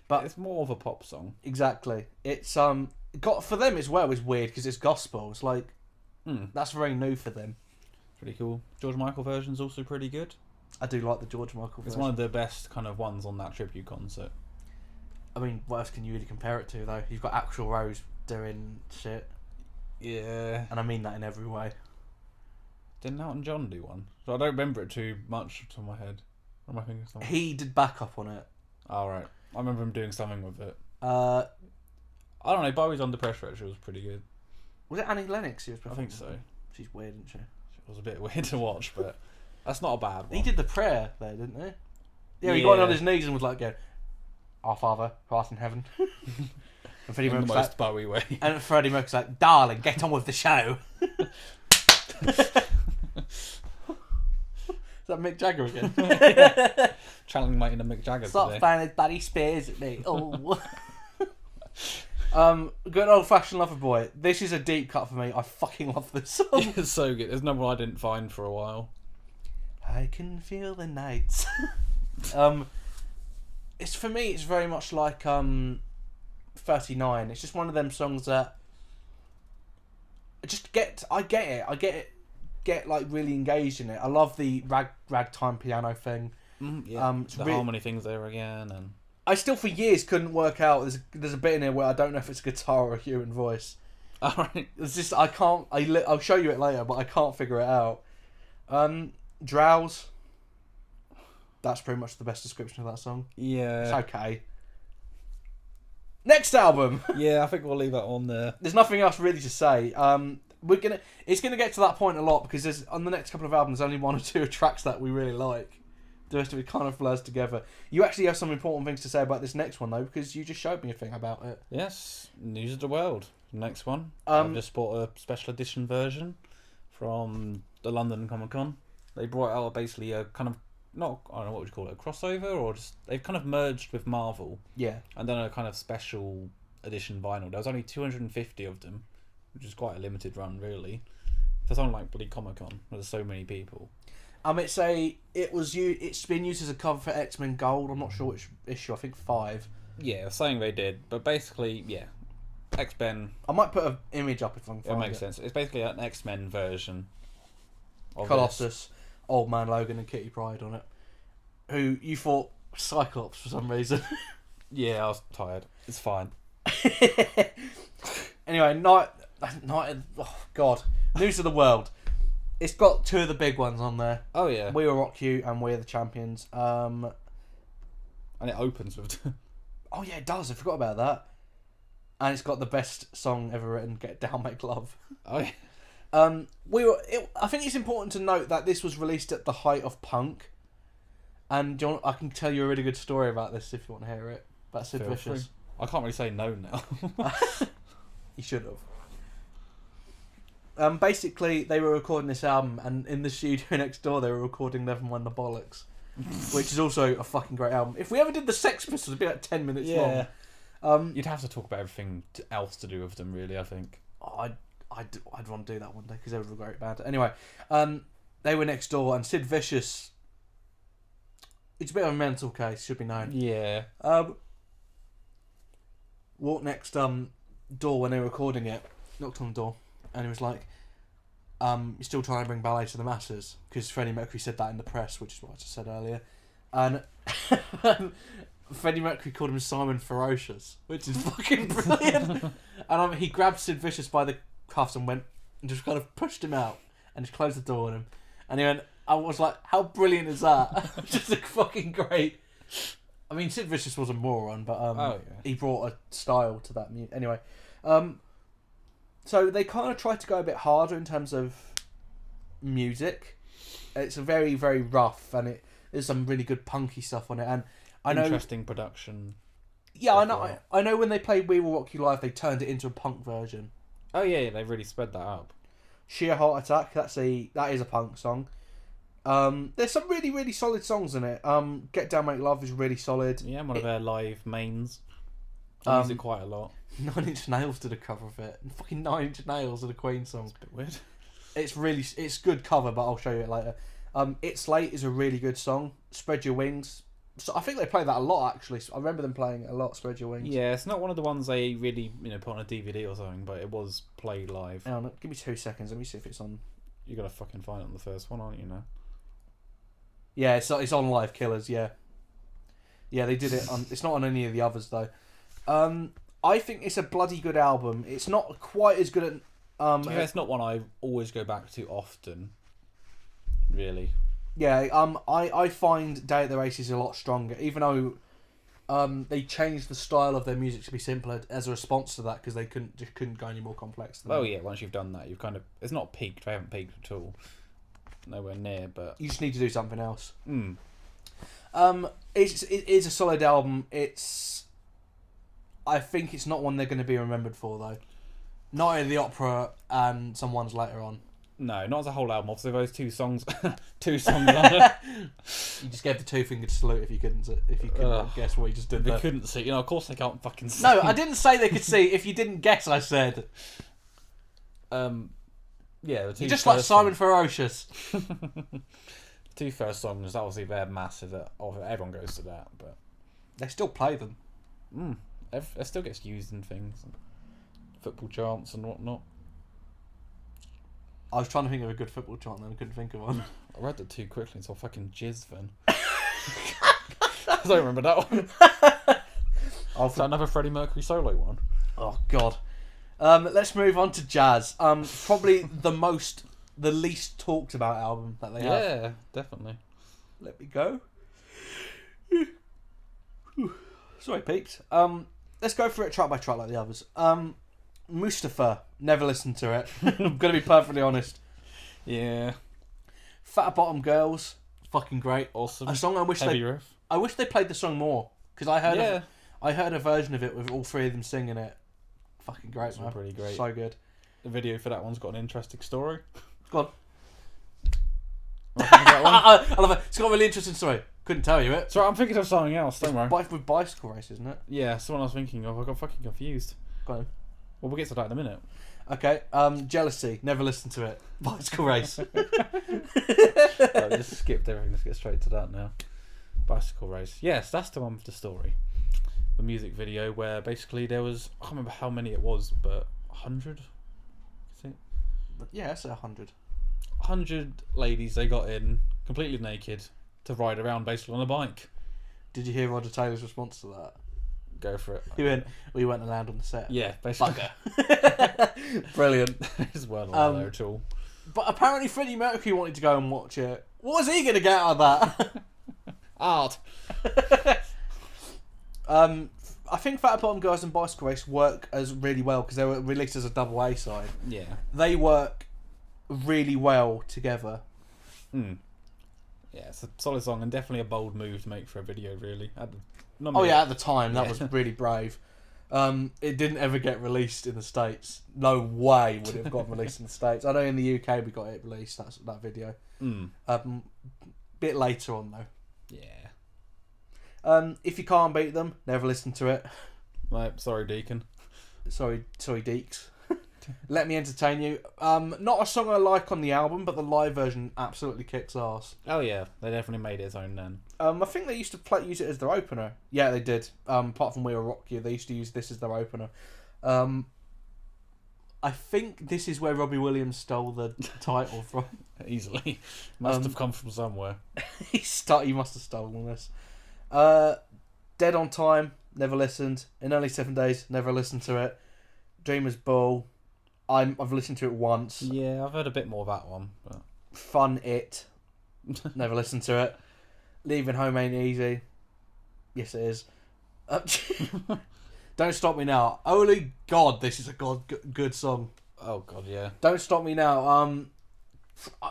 but it's more of a pop song. Exactly. It's got for them as well is weird because it's gospel. It's like that's very new for them. Pretty cool. George Michael version's also pretty good. I do like the George Michael version. It's one of the best kind of ones on that tribute concert. I mean, what else can you really compare it to though? You've got Axl Rose doing shit. Yeah. And I mean that in every way. Didn't Elton John do one? So I don't remember it too much off my head. Or am I thinking of something? He did backup on it. Oh, right. I remember him doing something with it. I don't know. Bowie's Under Pressure actually was pretty good. Was it Annie Lennox he was I performing? think so. She's weird, isn't she? It was a bit weird to watch, but that's not a bad one. He did the prayer there, didn't he? Yeah, he got on his knees and was like, "Our Father, who art in heaven." And Freddie in the Mercury's most like, Bowie way. And Freddie Mercury's like, "Darling, get on with the show." Is that Mick Jagger again? Channeling my inner Mick Jagger Stop today. throwing his Buddy Spears at me. Oh. Good old fashioned Lover Boy. This is a deep cut for me. I fucking love this song. It's so good. There's no one I didn't find for a while. I can feel the nights. It's for me. It's very much like 39. It's just one of them songs that I get it. Get like really engaged in it. I love the ragtime piano thing. Yeah. The harmony things there again, and I still for years couldn't work out. There's a bit in here where I don't know if it's a guitar or a human voice. alright. It's just I can't. I'll show you it later, but I can't figure it out. Drowse. That's pretty much the best description of that song. Yeah. It's okay. Next album. Yeah, I think we'll leave that on there. There's nothing else really to say. It's gonna get to that point a lot because there's on the next couple of albums only one or two tracks that we really like. The rest of it kind of blurs together. You actually have some important things to say about this next one though, because you just showed me a thing about it. Yes, News of the World. Next one. I've just bought a special edition version from the London Comic Con. They brought out basically a kind of I don't know what would you call it, a crossover, or just they've kind of merged with Marvel. Yeah. And then a kind of special edition vinyl. There was only 250 of them, which is quite a limited run, really. For something like bloody Comic Con, where there's so many people. It's been used as a cover for X-Men Gold. I'm not sure which issue. I think 5. Yeah, saying they did, but basically, yeah, X-Men. I might put an image up if I can find it. It makes sense. It's basically an X-Men version of Colossus, Old Man Logan, and Kitty Pryde on it. Who you thought Cyclops for some reason. Yeah, I was tired. It's fine. Anyway, oh God, News of the World. It's got 2 of the big ones on there. Oh yeah. We Will Rock You and We're the Champions. And it opens with. Oh yeah, it does. I forgot about that. And it's got the best song ever written, "Get Down, Make Love." Oh yeah. I think it's important to note that this was released at the height of punk. And I can tell you a really good story about this if you want to hear it. About Sid Feel Vicious. free. I can't really say no now. You should have. Basically, they were recording this album, and in the studio next door, they were recording Never Mind the Bollocks, which is also a fucking great album. If we ever did the Sex Pistols, it'd be like 10 minutes long. You'd have to talk about everything else to do with them, really. I think. I'd want to do that one day because they were a great band. Anyway, they were next door, and Sid Vicious. It's a bit of a mental case, should be known. Yeah. Walked next door when they were recording it. Knocked on the door, and he was like, "You're still trying to bring ballet to the masses," because Freddie Mercury said that in the press, which is what I just said earlier, and Freddie Mercury called him Simon Ferocious, which is fucking brilliant. And he grabbed Sid Vicious by the cuffs and went and just kind of pushed him out and just closed the door on him. And he went, I was like, how brilliant is that? Just like fucking great. I mean, Sid Vicious was a moron, but he brought a style to that music. Anyway, so they kind of tried to go a bit harder in terms of music. It's a very, very rough, and there's some really good punky stuff on it. And I know interesting production. Yeah, I know. I know when they played "We Will Rock You Live," they turned it into a punk version. Oh yeah, they really sped that up. "Sheer Heart Attack." That is a punk song. There's some really, really solid songs in it. "Get Down, Make Love" is really solid. Yeah, one of their live mains. I use it quite a lot. 9 Inch Nails did a cover of it. And fucking 9 Inch Nails did a Queen song. It's a bit weird. It's good cover, but I'll show you it later. "It's Late" is a really good song. "Spread Your Wings." So I think they play that a lot, actually. I remember them playing it a lot, "Spread Your Wings." Yeah, it's not one of the ones they really, put on a DVD or something, but it was played live. Hang on, give me 2 seconds. Let me see if it's on. You gotta fucking find it on the first one, aren't you now? Yeah, it's on Live Killers, yeah. Yeah, they did it on. It's not on any of the others, though. I think it's a bloody good album. It's not quite as good at. It's not one I always go back to often. Really. Yeah, I find Day at the Races a lot stronger, even though they changed the style of their music to be simpler as a response to that, because they couldn't go any more complex than that. Yeah, once you've done that, you've kind of... It's not peaked, they haven't peaked at all. Nowhere near, but... You just need to do something else. Mm. It is a solid album. I think it's not one they're going to be remembered for, though. Not in the opera and some ones later on. No, not as a whole album. Obviously, those two songs on it. You just gave the two-fingered salute if you couldn't guess what you just did They there. couldn't see. Of course they can't fucking see. No, I didn't say they could see. If you didn't guess, I said. Yeah, the two You're just like Simon Ferocious. The two first songs, obviously, they're massive. Everyone goes to that, but... They still play them. It still gets used in things. Football chants and whatnot. I was trying to think of a good football chant and I couldn't think of one. I read it too quickly, so I fucking jizz then. I don't remember that one. Is that another Freddie Mercury solo one? Oh, God. Let's move on to jazz. Probably the least talked about album that they have. Yeah, definitely. Let me go. Sorry, peeps. Let's go through it track by track like the others. Mustafa, never listened to it. I'm going to be perfectly honest. Yeah. Fat Bottom Girls, fucking great. Awesome. A song I wish they played the song more, because I heard a version of it with all three of them singing it. Fucking great, man. Pretty great. So good. The video for that one's got an interesting story. Go on. I I love it. It's got a really interesting story. Couldn't tell you it. Sorry, I'm thinking of something else. Don't worry. With bicycle race, isn't it? Yeah, it's the one I was thinking of. I got fucking confused. Go on. Well, we'll get to that in a minute. Okay. Jealousy. Never listened to it. Bicycle race. I just skipped everything. Let's get straight to that now. Bicycle race. Yes, that's the one with the story. The music video where basically there was... I can't remember how many it was, but 100? Yeah, it's 100. 100 ladies, they got in completely naked to ride around basically on a bike. Did you hear Roger Taylor's response to that? Go for it. He went, "We weren't allowed on the set." Yeah, basically. Bugger. Brilliant. It's well not there at all. But apparently Freddie Mercury wanted to go and watch it. What was he going to get out of that? Art. I think Fat Bottom Girls and Bicycle Race work as really well because they were released as a double A side. Yeah. They work really well together. Yeah, it's a solid song and definitely a bold move to make for a video, really. At the time, that was really brave. It didn't ever get released in the States. No way would it have gotten released in the States. I know in the UK we got it released, that video. Bit later on, though. Yeah. If you can't beat them, never listen to it. Like, sorry, Deacon. Sorry, Deeks. Let Me Entertain You. Not a song I like on the album, but the live version absolutely kicks ass. Oh yeah, they definitely made it its own then. I think they used to use it as their opener. Yeah, they did. Apart from We Will Rock You, they used to use this as their opener. I think this is where Robbie Williams stole the title from. Easily. Must have come from somewhere. He must have stolen this. Dead on Time, never listened. In Only 7 Days, never listened to it. Dreamer's Ball, I've listened to it once. Yeah, I've heard a bit more of that one. But... Fun It, never listened to it. Leaving Home Ain't Easy, yes it is. Don't Stop Me Now. Holy God, this is a good song. Oh God, yeah. Don't Stop Me Now.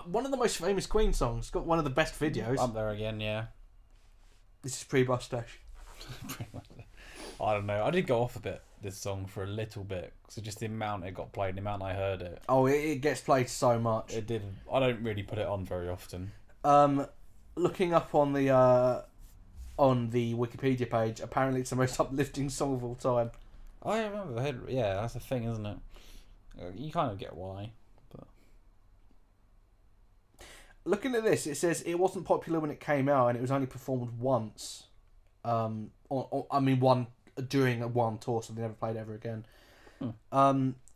One of the most famous Queen songs. It's got one of the best videos. Up there again, yeah. This is pre-mustache. I don't know. I did go off a bit this song for a little bit because just the amount it got played, the amount I heard it. Oh, it gets played so much. It did. I don't really put it on very often. Looking up on the Wikipedia page, apparently it's the most uplifting song of all time. I remember. Yeah, that's the thing, isn't it? You kind of get why. But looking at this, it says it wasn't popular when it came out, and it was only performed once. During one tour, so they never played it ever again.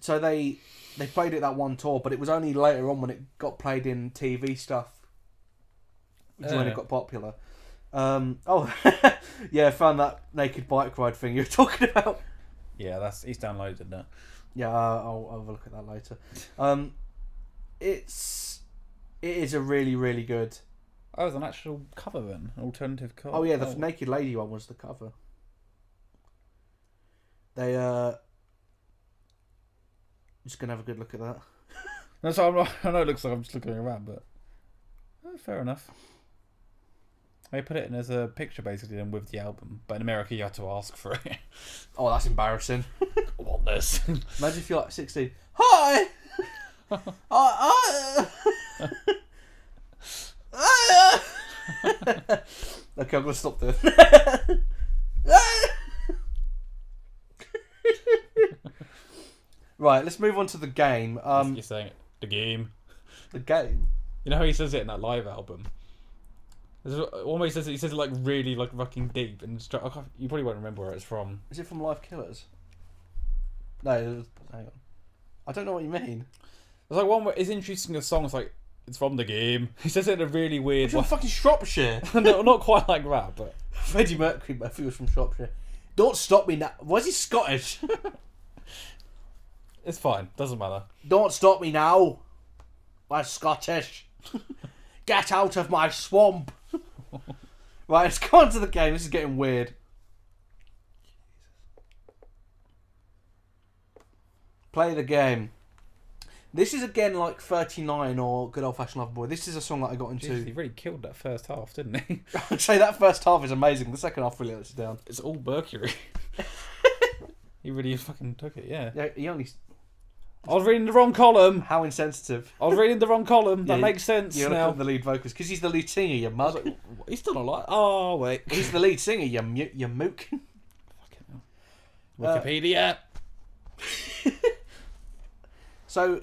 So they played it that one tour, but it was only later on when it got played in TV stuff, which is when it got popular. Yeah, I found that naked bike ride thing you were talking about. Yeah, he's downloaded that. Yeah, I'll have a look at that later. It is a really, really good. Oh, it was an actual cover then, an alternative cover. Oh yeah, the Naked Lady one was the cover. They just gonna have a good look at that. No, so I know it looks like I'm just looking around, but fair enough. They put it in as a picture basically then with the album, but in America you had to ask for it. Oh, that's embarrassing. What this? Imagine if you're like 16. Hi. Okay, I'm gonna stop there. Right, let's move on to the game. You're saying it. The game. The game. You know how he says it in that live album? Almost says it. He says it like really like fucking deep, and you probably won't remember where it's from. Is it from Live Killers? No, hang on. I don't know what you mean. There's like one where it's introducing a song. It's like it's from the game. He says it in a really weird. It's from fucking Shropshire. No, not quite like that, but Freddie Mercury, but I think it was from Shropshire. Don't stop me now. Why is he Scottish? It's fine. Doesn't matter. Don't stop me now. I'm Scottish. Get out of my swamp. Right, let's go on to the game. This is getting weird. Play the game. This is again like 39 or Good Old Fashioned Lover Boy. This is a song that I got into. Jeez, he really killed that first half, didn't he? I'd say that first half is amazing. The second half really lets it down. It's all Mercury. He really fucking took it, yeah. Yeah, he only. I was reading the wrong column. How insensitive. I was reading the wrong column. That Yeah, makes sense You're now. looking at the lead vocals because he's the lead singer. You mug. Like, he's still alive. Oh wait, He's the lead singer. You mook. Fucking hell. Wikipedia. So,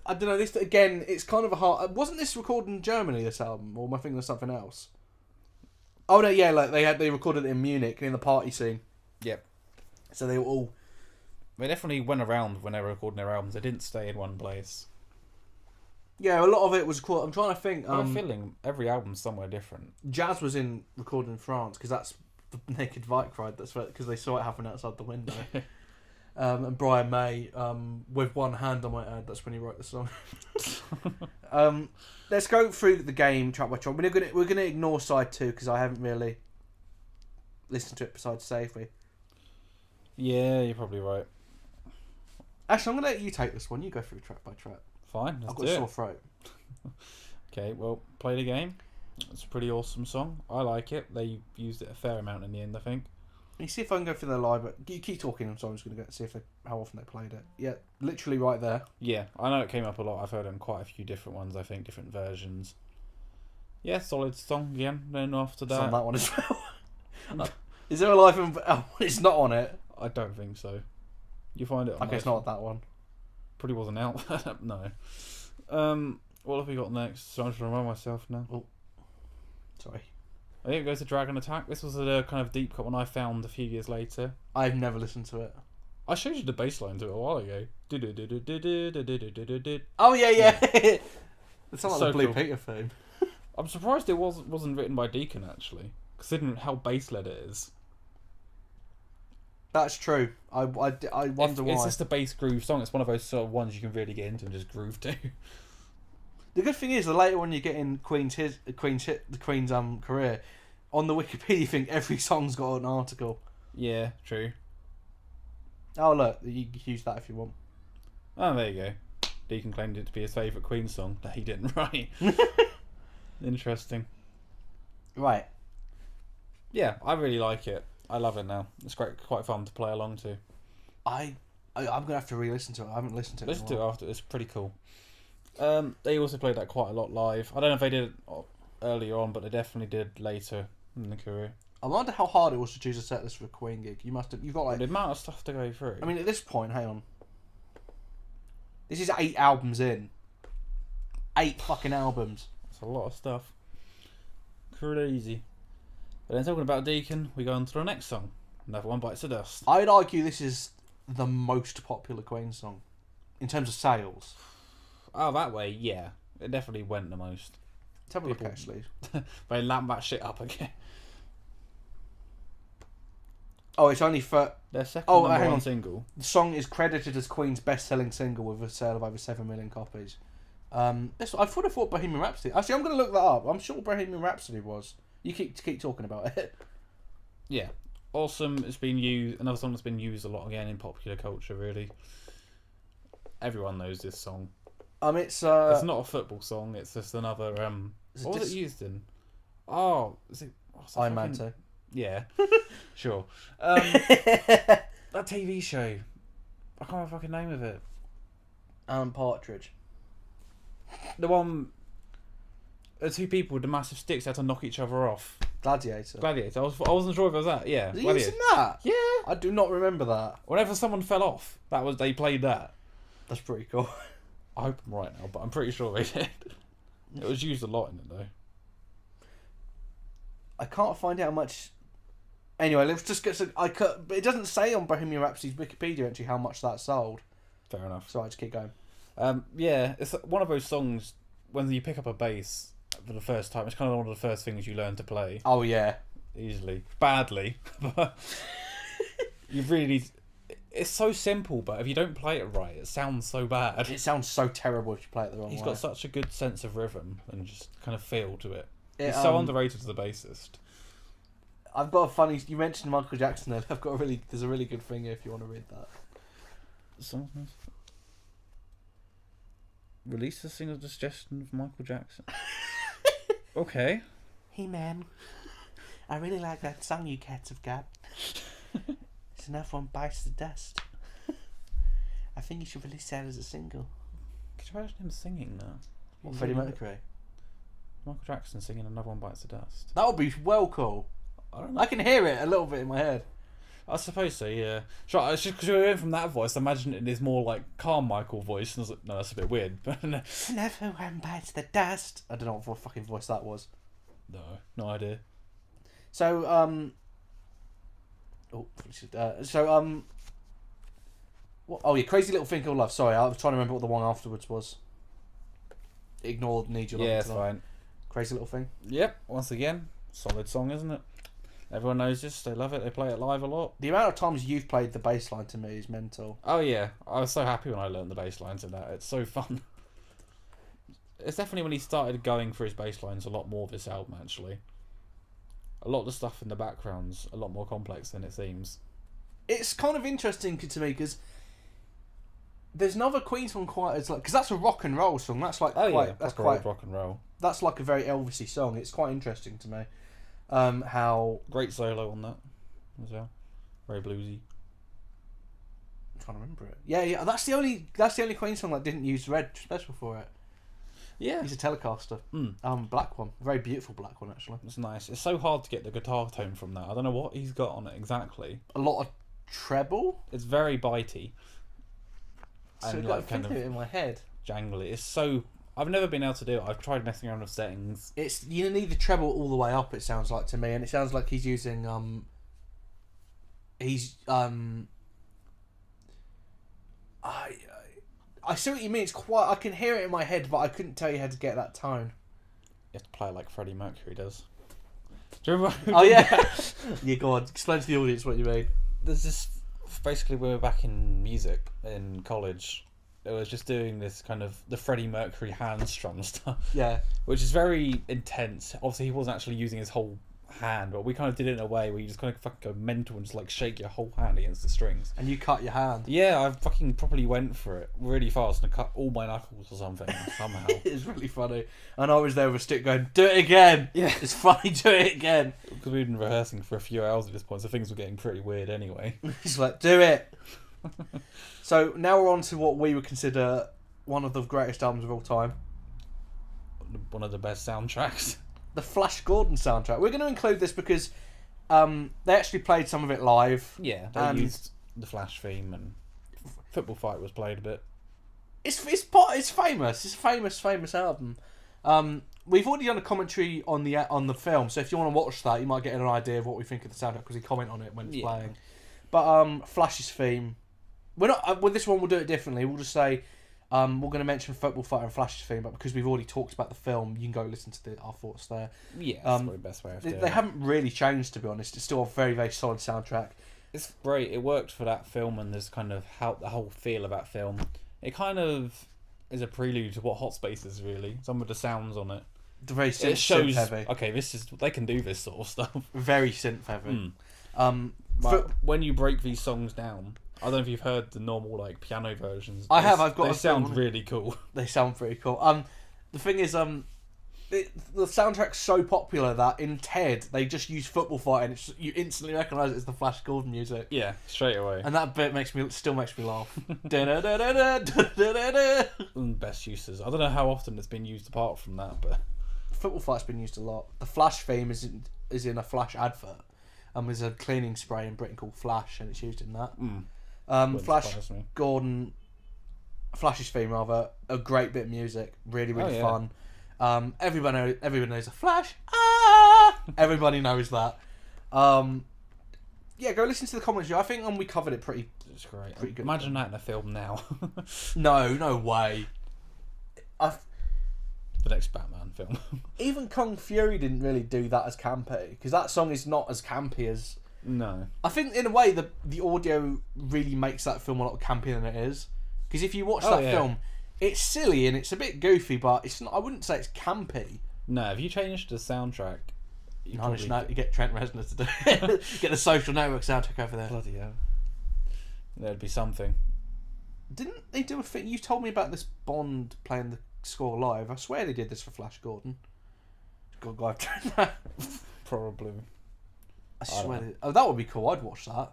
I don't know. This again, it's kind of a hard. Wasn't this recorded in Germany? This album, or am I thinking of something else? Oh no, yeah, like they recorded it in Munich in the party scene. Yep. So they were all. They definitely went around when they were recording their albums. They didn't stay in one place. Yeah, a lot of it was cool. I'm trying to think. I have a feeling every album's somewhere different. Jazz was recorded in France because that's the Naked Bike Ride. That's because they saw it happen outside the window. And Brian May, with one hand, I might add, that's when he wrote the song. Let's go through the game track by track. We're gonna ignore side 2 because I haven't really listened to it besides safely. Yeah, you're probably right. Actually, I'm gonna let you take this one. You go through track by track. Fine, I've got a sore throat. Okay, well, play the game. It's a pretty awesome song. I like it. They used it a fair amount in the end, I think. You see if I can go through their live. You keep talking, so I'm just gonna see how often they played it. Yeah, literally right there. Yeah, I know it came up a lot. I've heard it in quite a few different ones. I think different versions. Yeah, solid song again. Then after that, It's on that one as well. Is there a live? It's not on it. I don't think so. You find it on Okay, it's not that one. Probably wasn't out. No. What have we got next? So I'm trying to remind myself now. Oh, sorry. I think it goes to Dragon Attack. This was a kind of deep cut one I found a few years later. I've never listened to it. I showed you the bass line to it a while ago. Oh yeah. It's not like So the Blue cool. Peter theme. I'm surprised it wasn't written by Deacon actually, considering how bass led it is. That's true. I wonder why. It's just a bass groove song. It's one of those sort of ones you can really get into and just groove to. The good thing is, the later on you get in the Queen's career, on the Wikipedia thing, every song's got an article. Yeah, true. Oh look, you can use that if you want. Oh, there you go. Deacon claimed it to be his favourite Queen song that he didn't write. Interesting. Right. Yeah, I really like it. I love it now. It's quite fun to play along to. I'm gonna have to re-listen to it. I haven't listened to it. Listen to it after. It's pretty cool. They also played that quite a lot live. I don't know if they did it earlier on, but they definitely did later in the career. I wonder how hard it was to choose a set list for a Queen gig. You've got like the amount of stuff to go through. I mean, at this point, hang on. This is 8 albums in. 8 fucking albums. That's a lot of stuff. Crazy. But then talking about Deacon, we go on to the next song. Another One Bites the Dust. I'd argue this is the most popular Queen song in terms of sales. Oh, that way, yeah. It definitely went the most. Let's have a look, actually. They lamp that shit up again. Oh, it's only for Their second number one single. The song is credited as Queen's best-selling single with a sale of over 7 million copies. I thought Bohemian Rhapsody. Actually, I'm going to look that up. I'm sure Bohemian Rhapsody was. You keep talking about it. Yeah, awesome. It's been used. Another song that's been used a lot again in popular culture. Really, everyone knows this song. It's not a football song. It's just another. What was it used in? Oh, is it? Iron Man 2. Yeah, sure. That TV show. I can't remember the fucking name of it. Alan Partridge. The one. The two people with the massive sticks had to knock each other off. Gladiator. I wasn't sure if it was that. Yeah. Are you using that? Yeah. I do not remember that. Whenever someone fell off, they played that. That's pretty cool. I hope I'm right now, but I'm pretty sure they did. It was used a lot in it though. I can't find out how much. Anyway, let's just get. But it doesn't say on Bohemian Rhapsody's Wikipedia entry how much that sold. Fair enough. So I just keep going. Yeah, it's one of those songs when you pick up a bass for the first time. It's kind of one of the first things you learn to play. Oh yeah, easily, badly, but you really need. It's so simple, but if you don't play it right, it sounds so bad. It sounds so terrible if you play it the wrong way. He's got such a good sense of rhythm and just kind of feel to it. He's so underrated as a bassist. I've got a funny. You mentioned Michael Jackson there. There's a really good thing here if you want to read that. Release a single suggestion of Michael Jackson. Okay. Hey man, I really like that song you cats have got. It's Enough One Bites the Dust. I think you should release that as a single. Could you imagine him singing that? What, Freddie Mercury? Michael Jackson singing Another One Bites the Dust. That would be well cool. I don't know. I can hear it a little bit in my head. I suppose so, yeah. Sure, it's just because we went from that voice, I imagine it is more like calm Michael voice. And I was like, no, that's a bit weird. But Another One Bites the Dust. I don't know what fucking voice that was. No idea. So, what? Oh yeah, Crazy Little Thing Called Love. Sorry, I was trying to remember what the one afterwards was. Ignore Need Your Love. Yeah, it's fine. Crazy Little Thing. Yep, once again, solid song, isn't it? Everyone knows this, they love it, they play it live a lot. The amount of times you've played the bass line to me is mental. Oh yeah, I was so happy when I learned the bass lines in that. It's so fun. It's definitely when he started going for his bass lines a lot more this album, actually. A lot of the stuff in the background's a lot more complex than it seems. It's kind of interesting to me because there's another Queen song because that's a rock and roll song. That's like that's quite rock and roll. That's like a very Elvis-y song. It's quite interesting to me. How great solo on that as well. Very bluesy. I'm trying to remember it. Yeah. That's the only Queen song that didn't use Red Special for it. Yeah, he's a Telecaster. Black one, very beautiful black one actually. It's nice. It's so hard to get the guitar tone from that. I don't know what he's got on it exactly. A lot of treble. It's very bitey. So I've got to think of it in my head. Jangly. It's so. I've never been able to do it. I've tried messing around with settings. You need the treble all the way up. It sounds like to me, and it sounds like he's using I see what you mean. It's quite. I can hear it in my head, but I couldn't tell you how to get that tone. You have to play it like Freddie Mercury does. Do you remember? Oh yeah. Yeah, go on. Explain to the audience what you mean. There's this. Basically, we were back in music in college. It was just doing this kind of the Freddie Mercury hand strum stuff. Yeah. Which is very intense. Obviously, he wasn't actually using his whole hand, but we kind of did it in a way where you just kind of fucking go mental and just like shake your whole hand against the strings. And you cut your hand. Yeah, I fucking properly went for it really fast and I cut all my knuckles or something somehow. It's really funny. And I was there with a stick going, do it again. Yeah. It's funny, do it again. Because we'd been rehearsing for a few hours at this point, so things were getting pretty weird anyway. He's like, do it. So now we're on to what we would consider one of the greatest albums of all time. One of the best soundtracks. The Flash Gordon soundtrack. We're going to include this because they actually played some of it live. Yeah, they used the Flash theme and Football Fight was played a bit. It's famous. It's a famous album. We've already done a commentary on the film, so if you want to watch that, you might get an idea of what we think of the soundtrack because we comment on it when it's playing. But Flash's theme, we're not with this one. We'll do it differently. We'll just say we're going to mention Football Fight and Flash's theme, but because we've already talked about the film, you can go listen to our thoughts there. Yeah, that's probably the best way of doing it. They haven't really changed, to be honest. It's still a very, very solid soundtrack. It's great. It worked for that film, and there's kind of how the whole feel of that film. It kind of is a prelude to what Hot Space is really. Some of the sounds on it. The very synth, it shows heavy. Okay, they can do this sort of stuff. Very synth heavy. But when you break these songs down, I don't know if you've heard the normal like piano versions. I have. I've got. They sound really cool. They sound pretty cool. The thing is, the soundtrack's so popular that in Ted they just use Football Fight and you instantly recognise it as the Flash Gordon music. Yeah, straight away. And that bit still makes me laugh. Best uses. I don't know how often it's been used apart from that, but Football Fight's been used a lot. The Flash theme is in a Flash advert. There's a cleaning spray in Britain called Flash, and it's used in that. Flash Gordon, Flash's theme rather, a great bit of music, really fun. Everybody knows a Flash. Everybody knows that. Yeah, go listen to the commentary. I think we covered it pretty. It's great. Pretty good. Imagine that in a film now. No way. The next Batman film. Even Kung Fury didn't really do that as campy, because that song is not as campy as. No. I think in a way the audio really makes that film a lot campier than it is. Because if you watch that film, it's silly and it's a bit goofy, but it's not. I wouldn't say it's campy. No, if you changed the soundtrack, you get Trent Reznor to do it. Get the Social Network soundtrack over there. Bloody hell. There'd be something. Didn't they do a thing? You told me about this Bond playing the score live. I swear they did this for Flash Gordon. God, probably. I swear. That would be cool. I'd watch that.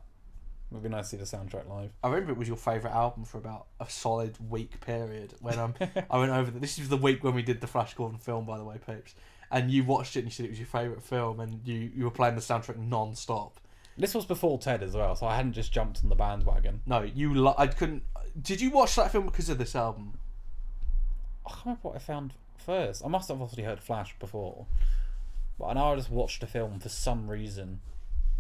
It would be nice to see the soundtrack live. I remember it was your favourite album for about a solid week period when I went over. This is the week when we did the Flash Gordon film, by the way, Peeps. And you watched it and you said it was your favourite film, and you were playing the soundtrack non-stop. This was before Ted as well, so I hadn't just jumped on the bandwagon. No, I couldn't. Did you watch that film because of this album? I can't remember what I found first. I must have obviously heard Flash before, but I know I just watched the film for some reason.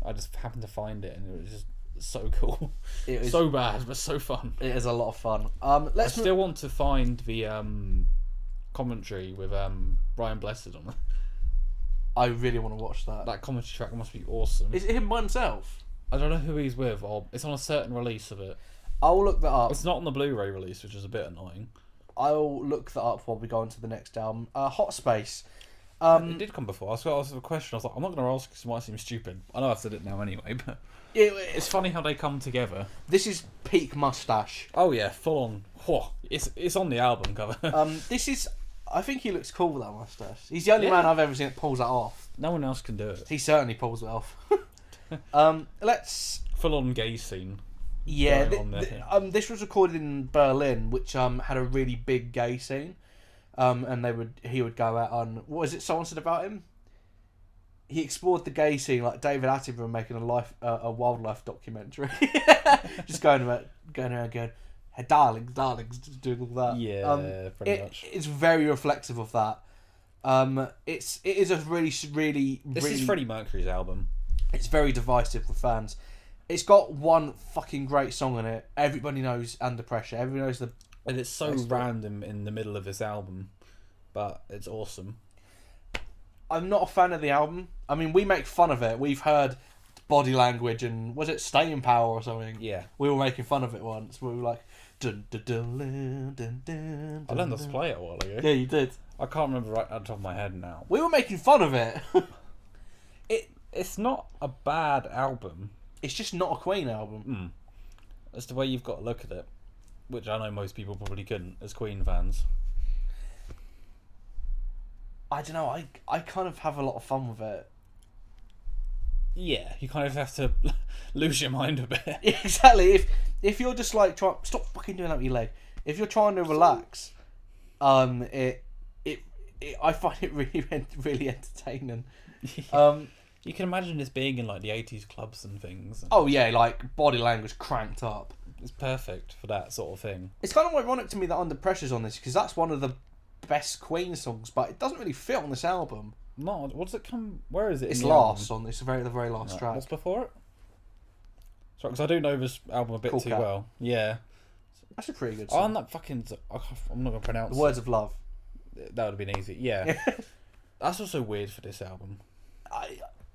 I just happened to find it, and it was just so cool. It is so bad, but so fun. It is a lot of fun. I still want to find the commentary with Ryan Blessed on it. I really want to watch that. That commentary track must be awesome. Is it him by himself? I don't know who he's with, or it's on a certain release of it. I'll look that up. It's not on the Blu-ray release, which is a bit annoying. I'll look that up while we go on to the next album. Hot Space. It did come before. I was going to ask a question. I was like, I'm not going to ask because it might seem stupid. I know I've said it now anyway, but it's funny how they come together. This is peak mustache. Oh yeah, full on. Whoa, it's on the album cover. This is. I think he looks cool with that mustache. He's the only man I've ever seen that pulls that off. No one else can do it. He certainly pulls it off. Let's. Full on gay scene. Yeah, this was recorded in Berlin, which had a really big gay scene, and he would go out on, what was it someone said about him? He explored the gay scene like David Attenborough making a wildlife documentary, just going around going, hey, darlings, just doing all that. Yeah, pretty much. It's very reflective of that. It is a really. This is Freddie Mercury's album. It's very divisive with fans. It's got one fucking great song on it. Everybody knows Under Pressure. Everybody knows and it's so random in the middle of this album, but it's awesome. I'm not a fan of the album. I mean, we make fun of it. We've heard Body Language and was it Staying Power or something? Yeah. We were making fun of it once. We were like, dun, dun, dun, dun, dun, dun, I learned to play it a while ago. Yeah, you did. I can't remember right at the top of my head now. We were making fun of it. It's not a bad album. It's just not a Queen album. Mm. That's the way you've got to look at it, which I know most people probably couldn't as Queen fans. I don't know. I kind of have a lot of fun with it. Yeah, you kind of have to lose your mind a bit. Exactly. If you're just like stop fucking doing that with your leg. If you're trying to relax, I find it really entertaining. You can imagine this being in like the 80s clubs and things. Oh yeah, like body language cranked up. It's perfect for that sort of thing. It's kind of ironic to me that Under Pressure's on this because that's one of the best Queen songs, but it doesn't really fit on this album. No, what does it come? Where is it? It's in the last album? on this, the very last Right, track. what's before it? Sorry, because I do know this album a bit Cool too Cat. well. Yeah. That's a pretty good Oh, song. and that fucking... I'm not going to pronounce The Words of Love. That would have been easy. Yeah. That's also weird for this album.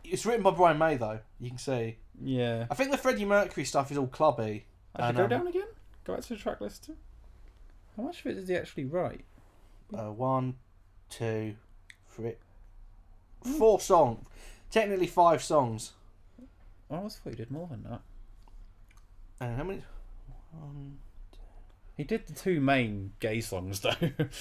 It's written by Brian May though. You can see. Yeah. I think the Freddie Mercury stuff is all clubby. I should go down again? Go back to the track list. How much of it did he actually write? 1, 2, 3, 4 songs. Technically 5 songs. Oh, I always thought he did more than that. And how many? He did the 2 main gay songs though.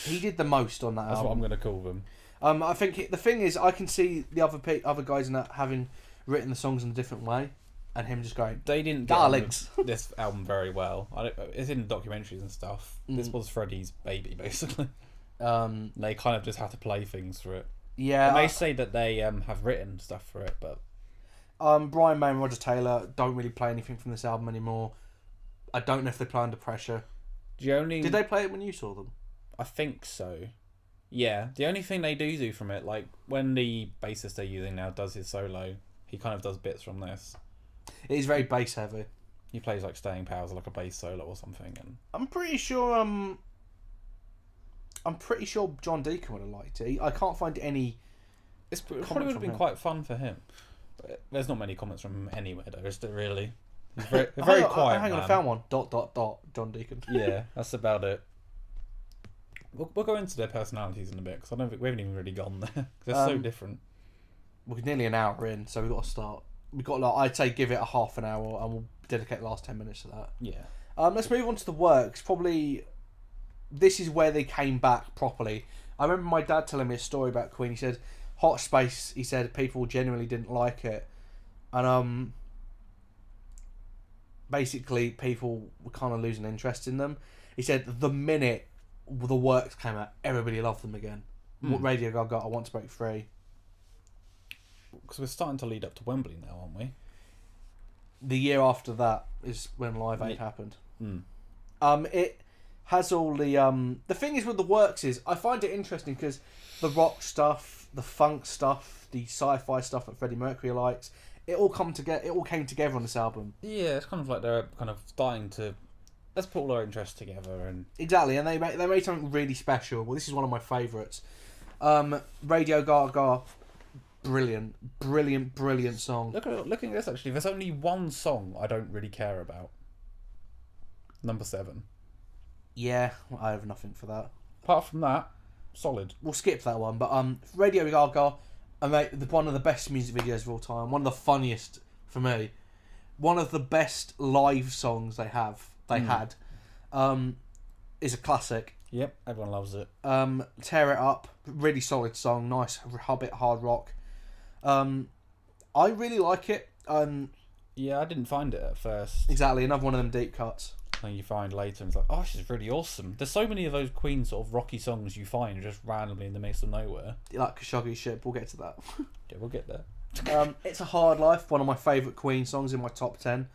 He did the most on that That's what I'm album. going to call them. I think the thing is, I can see the other guys in that having written the songs in a different way, and him just going, They didn't get on darlings. with this album very well. It's in documentaries and stuff. This was Freddie's baby, basically. They kind of just had to play things for it. Yeah. They may say that they have written stuff for it, but Brian May and Roger Taylor don't really play anything from this album anymore. I don't know if they play Under Pressure. Did they play it when you saw them? I think so. Yeah, the only thing they do from it, like when the bassist they're using now does his solo, he kind of does bits from this. It is very bass heavy. He plays like Staying Powers, like a bass solo or something. And I'm pretty sure. I'm pretty sure John Deacon would have liked it. I can't find any. it probably Comment would have from been him. quite fun for him. But there's not many comments from him anywhere, though, is there really? He's very quiet. Hang on, I man. found one. ... John Deacon. Yeah, that's about it. We'll go into their personalities in a bit because I don't think we haven't even really gone there. 'Cause they're so different. We're nearly an hour in, so we've got to start. We've got like I'd say give it a half an hour, and we'll dedicate the last 10 minutes to that. Yeah. Let's move on to the works. Probably, this is where they came back properly. I remember my dad telling me a story about Queen. He said, Hot Space, he said people generally didn't like it. And basically people were kind of losing interest in them. He said the minute the works came out, everybody loved them again. Radio Gaga, I Want to Break Free. Because we're starting to lead up to Wembley now, aren't we? The year after that is when Live Aid happened. It has all the thing is with the works is I find it interesting because the rock stuff, the funk stuff, the sci-fi stuff that Freddie Mercury likes, it all came together on this album. Yeah, it's kind of like they're kind of starting to let's put all our interests together and Exactly, and they made something really special. Well, this is one of my favourites. Radio Gaga, brilliant song. looking at this actually. There's only one song I don't really care about. Number 7. Yeah, I have nothing for that. Apart from that, solid. We'll skip that one, but Radio Gaga, one of the best music videos of all time. One of the funniest for me. One of the best live songs they had, is a classic. Yep, everyone loves it. Tear It Up, really solid song, nice, a bit hard rock. I really like it. Yeah, I didn't find it at first. Exactly, another one of them deep cuts. And you find later, and it's like, oh, this is really awesome. There's so many of those Queen sort of rocky songs you find just randomly in the midst of nowhere. Like Khashoggi ship, we'll get to that. Yeah, we'll get there. It's a Hard Life, one of my favourite Queen songs in my top 10.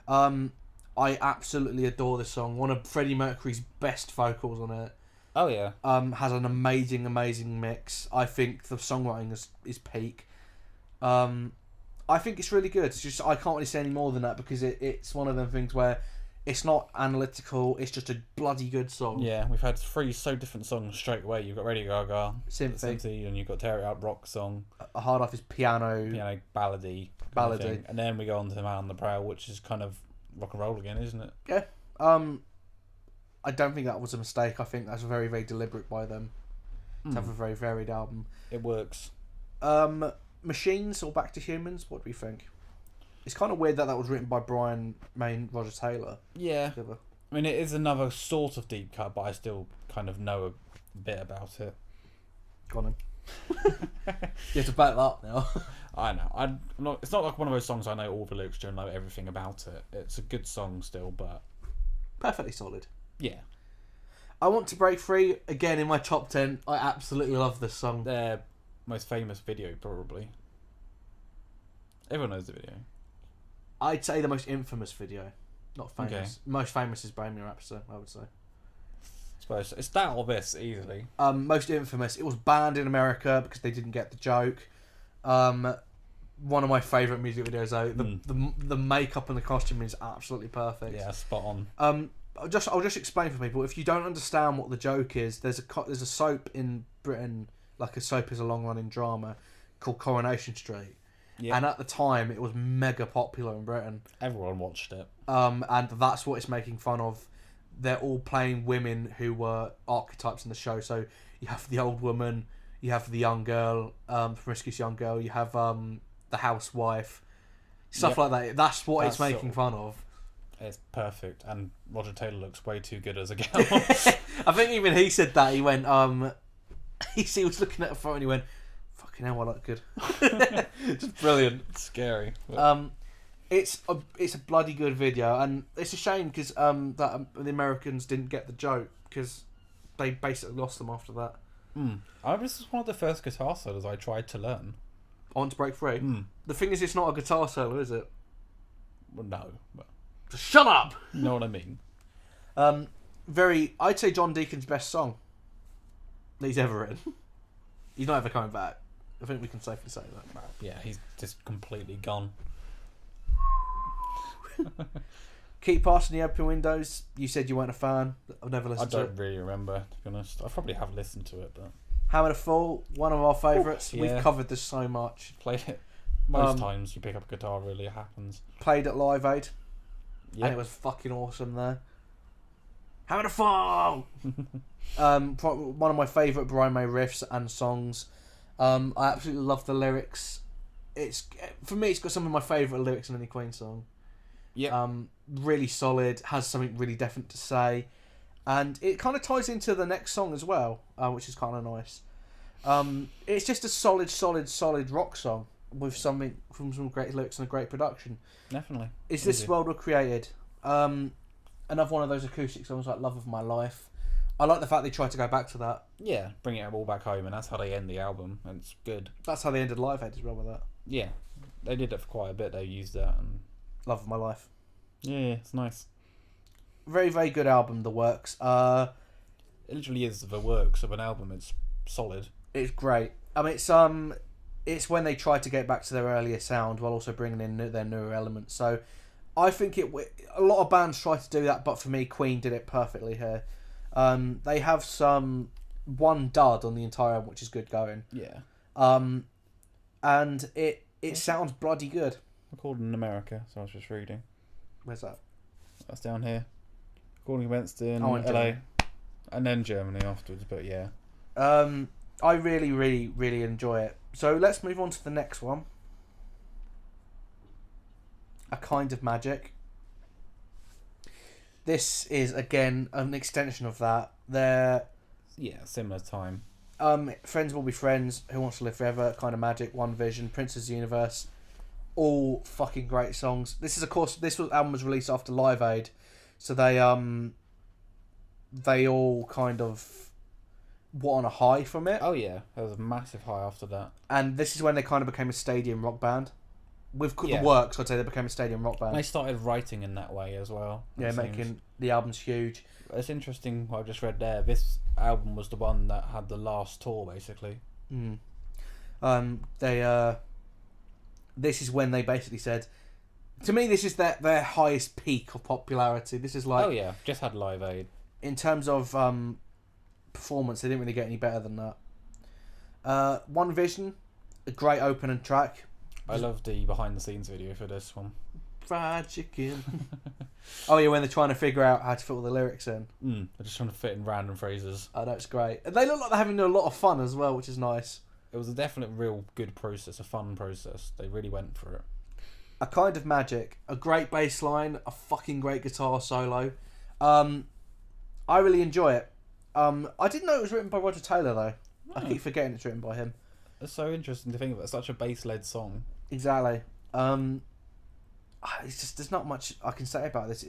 I absolutely adore this song. One of Freddie Mercury's best vocals on it. Oh yeah. Has an amazing mix. I think the songwriting is peak. I think it's really good. It's just I can't really say any more than that because it's one of them things where it's not analytical. It's just a bloody good song. Yeah, we've had 3 so different songs straight away. You've got Radio Gaga, Sympathy, and you've got Tear It Up rock song. A Hard Life is piano Ballady. kind of thing. And then we go on to Man on the Prowl, which is kind of rock and roll again, isn't it? Yeah. I don't think that was a mistake. I think that's very deliberate by them to have a very varied album. It works. Machines or Back to Humans? What do we think? It's kind of weird that was written by Brian May and Roger Taylor. Yeah. Together. I mean, it is another sort of deep cut, but I still kind of know a bit about it. Go on then. You have to back that up now. I know. I'm not. It's not like one of those songs I know all the lyrics to and know everything about it. It's a good song still, but Perfectly solid. yeah. I Want to Break Free, again in my top 10. I absolutely love this song. Their most famous video, probably. Everyone knows the video. I'd say the most infamous video. Not famous. Okay. Most famous is Bohemian Rhapsody, I would say. I suppose it's that or this, easily. Most infamous. It was banned in America because they didn't get the joke. One of my favourite music videos though. The makeup and the costume is absolutely perfect. Yeah, spot on. I'll just explain for people. If you don't understand what the joke is, there's a soap in Britain, like a soap is a long running drama, called Coronation Street. Yeah. And at the time, it was mega popular in Britain. Everyone watched it. And that's what it's making fun of. They're all playing women who were archetypes in the show. So you have the old woman, you have the young girl, promiscuous young girl, you have the housewife, stuff like that. That's what it's making fun of. It's perfect, and Roger Taylor looks way too good as a girl. I think even he said that. He went, he was looking at a photo and he went, fucking hell, I look good. Just brilliant. It's scary. It's a bloody good video, and it's a shame because that the Americans didn't get the joke because they basically lost them after that. This was one of the first guitar solos I tried to learn. I Want to Break Free. The thing is, it's not a guitar solo, is it? Well, no. But Just shut up! you know what I mean? I'd say John Deacon's best song that he's ever written. He's not ever coming back. I think we can safely say that. Yeah, he's just completely gone. Keep Passing the Open Windows. You said you weren't a fan. I've never listened to it. I don't really remember, to be honest. I probably have listened to it, but Hammer the Fall, one of our favourites. Yeah. We've covered this so much. played it most times. You pick up a guitar, really, it happens. Played at Live Aid. Yeah, And it was fucking awesome there. Hammer the Fall! One of my favourite Brian May riffs and songs. I absolutely love the lyrics. For me, it's got some of my favourite lyrics in any Queen song. Yeah. Really solid, has something really definite to say. And it kind of ties into the next song as well, which is kind of nice. It's just a solid rock song with something from some great lyrics and a great production. Definitely. Is This World Were Created? Another one of those acoustic songs like Love of My Life. I like the fact they tried to go back to that. Yeah, bring it all back home, and that's how they end the album, and it's good. That's how they ended Live Aid as well with that. Yeah, they did it for quite a bit. They used that, and Love of My Life. yeah, it's nice. Very, very good album, The Works. It literally is the works of an album. It's solid. It's great. I mean, it's when they tried to get back to their earlier sound while also bringing in their newer elements. So I think a lot of bands try to do that, but for me, Queen did it perfectly here. They have one dud on the entire album, which is good going. Yeah. And it sounds bloody good. Recorded in America, so I was just reading. Where's that? That's down here. Recording events in in LA, Germany. and then Germany afterwards. But yeah. I really, really, really enjoy it. So let's move on to the next one. A Kind of Magic. This is again an extension of that. Similar time. Friends Will Be Friends, Who Wants to Live Forever, Kind of Magic, One Vision, Prince's Universe, all fucking great songs. This album was released after Live Aid, so they all kind of were on a high from it. Oh yeah, there was a massive high after that. And this is when they kind of became a stadium rock band. With The Works, I'd say they became a stadium rock band. They started writing in that way as well. Yeah, making the albums huge. It's interesting what I've just read there. This album was the one that had the last tour, basically. This is when they basically said, to me, this is their highest peak of popularity. This is like, oh yeah, just had Live Aid. In terms of performance, they didn't really get any better than that. One Vision, a great opening track. I love the behind the scenes video for this one. Fried chicken. Oh yeah, when they're trying to figure out how to fit all the lyrics in. They're just trying to fit in random phrases. Oh, that's great. And they look like they're having a lot of fun as well, which is nice. it was a definite real good process, a fun process. They really went for it. A Kind of Magic, a great bass line, a fucking great guitar solo. I really enjoy it. I didn't know it was written by Roger Taylor though. I keep forgetting it's written by him. It's so interesting to think about. It's such a bass-led song. Exactly. It's just there's not much I can say about this.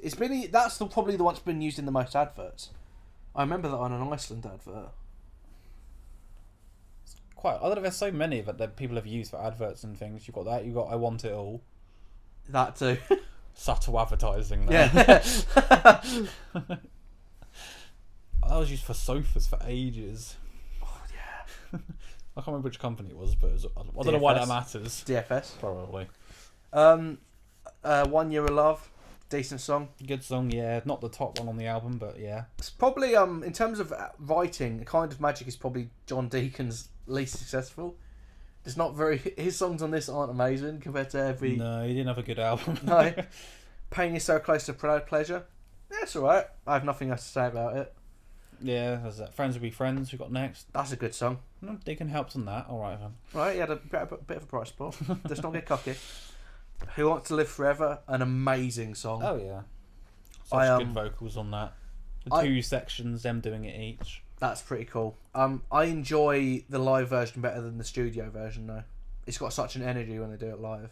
That's probably the one that's been used in the most adverts. I remember that on an Iceland advert. I don't know. There's so many that people have used for adverts and things. You've got that. You've got I Want It All. That too. Subtle advertising there. Yeah. That was used for sofas for ages. Oh yeah. I can't remember which company it was, but I don't know why that matters. DFS. Probably. 1 Year of Love. Decent song. Good song, yeah. Not the top one on the album, but yeah. It's probably in terms of writing, Kind of Magic is probably John Deacon's least successful. It's not very. His songs on this aren't amazing compared to every. No, he didn't have a good album. No. Pain Is So Close to Pleasure. Yeah, it's alright. I have nothing else to say about it. Yeah, there's that. Friends Will Be Friends we got next. That's a good song. No, Deacon helps on that. Alright then. Right, he had a bit of a bright spot. Let's not get cocky. Who Wants to Live Forever? An amazing song. Oh yeah. Such good vocals on that. The two sections, them doing it each. That's pretty cool. I enjoy the live version better than the studio version though. It's got such an energy when they do it live.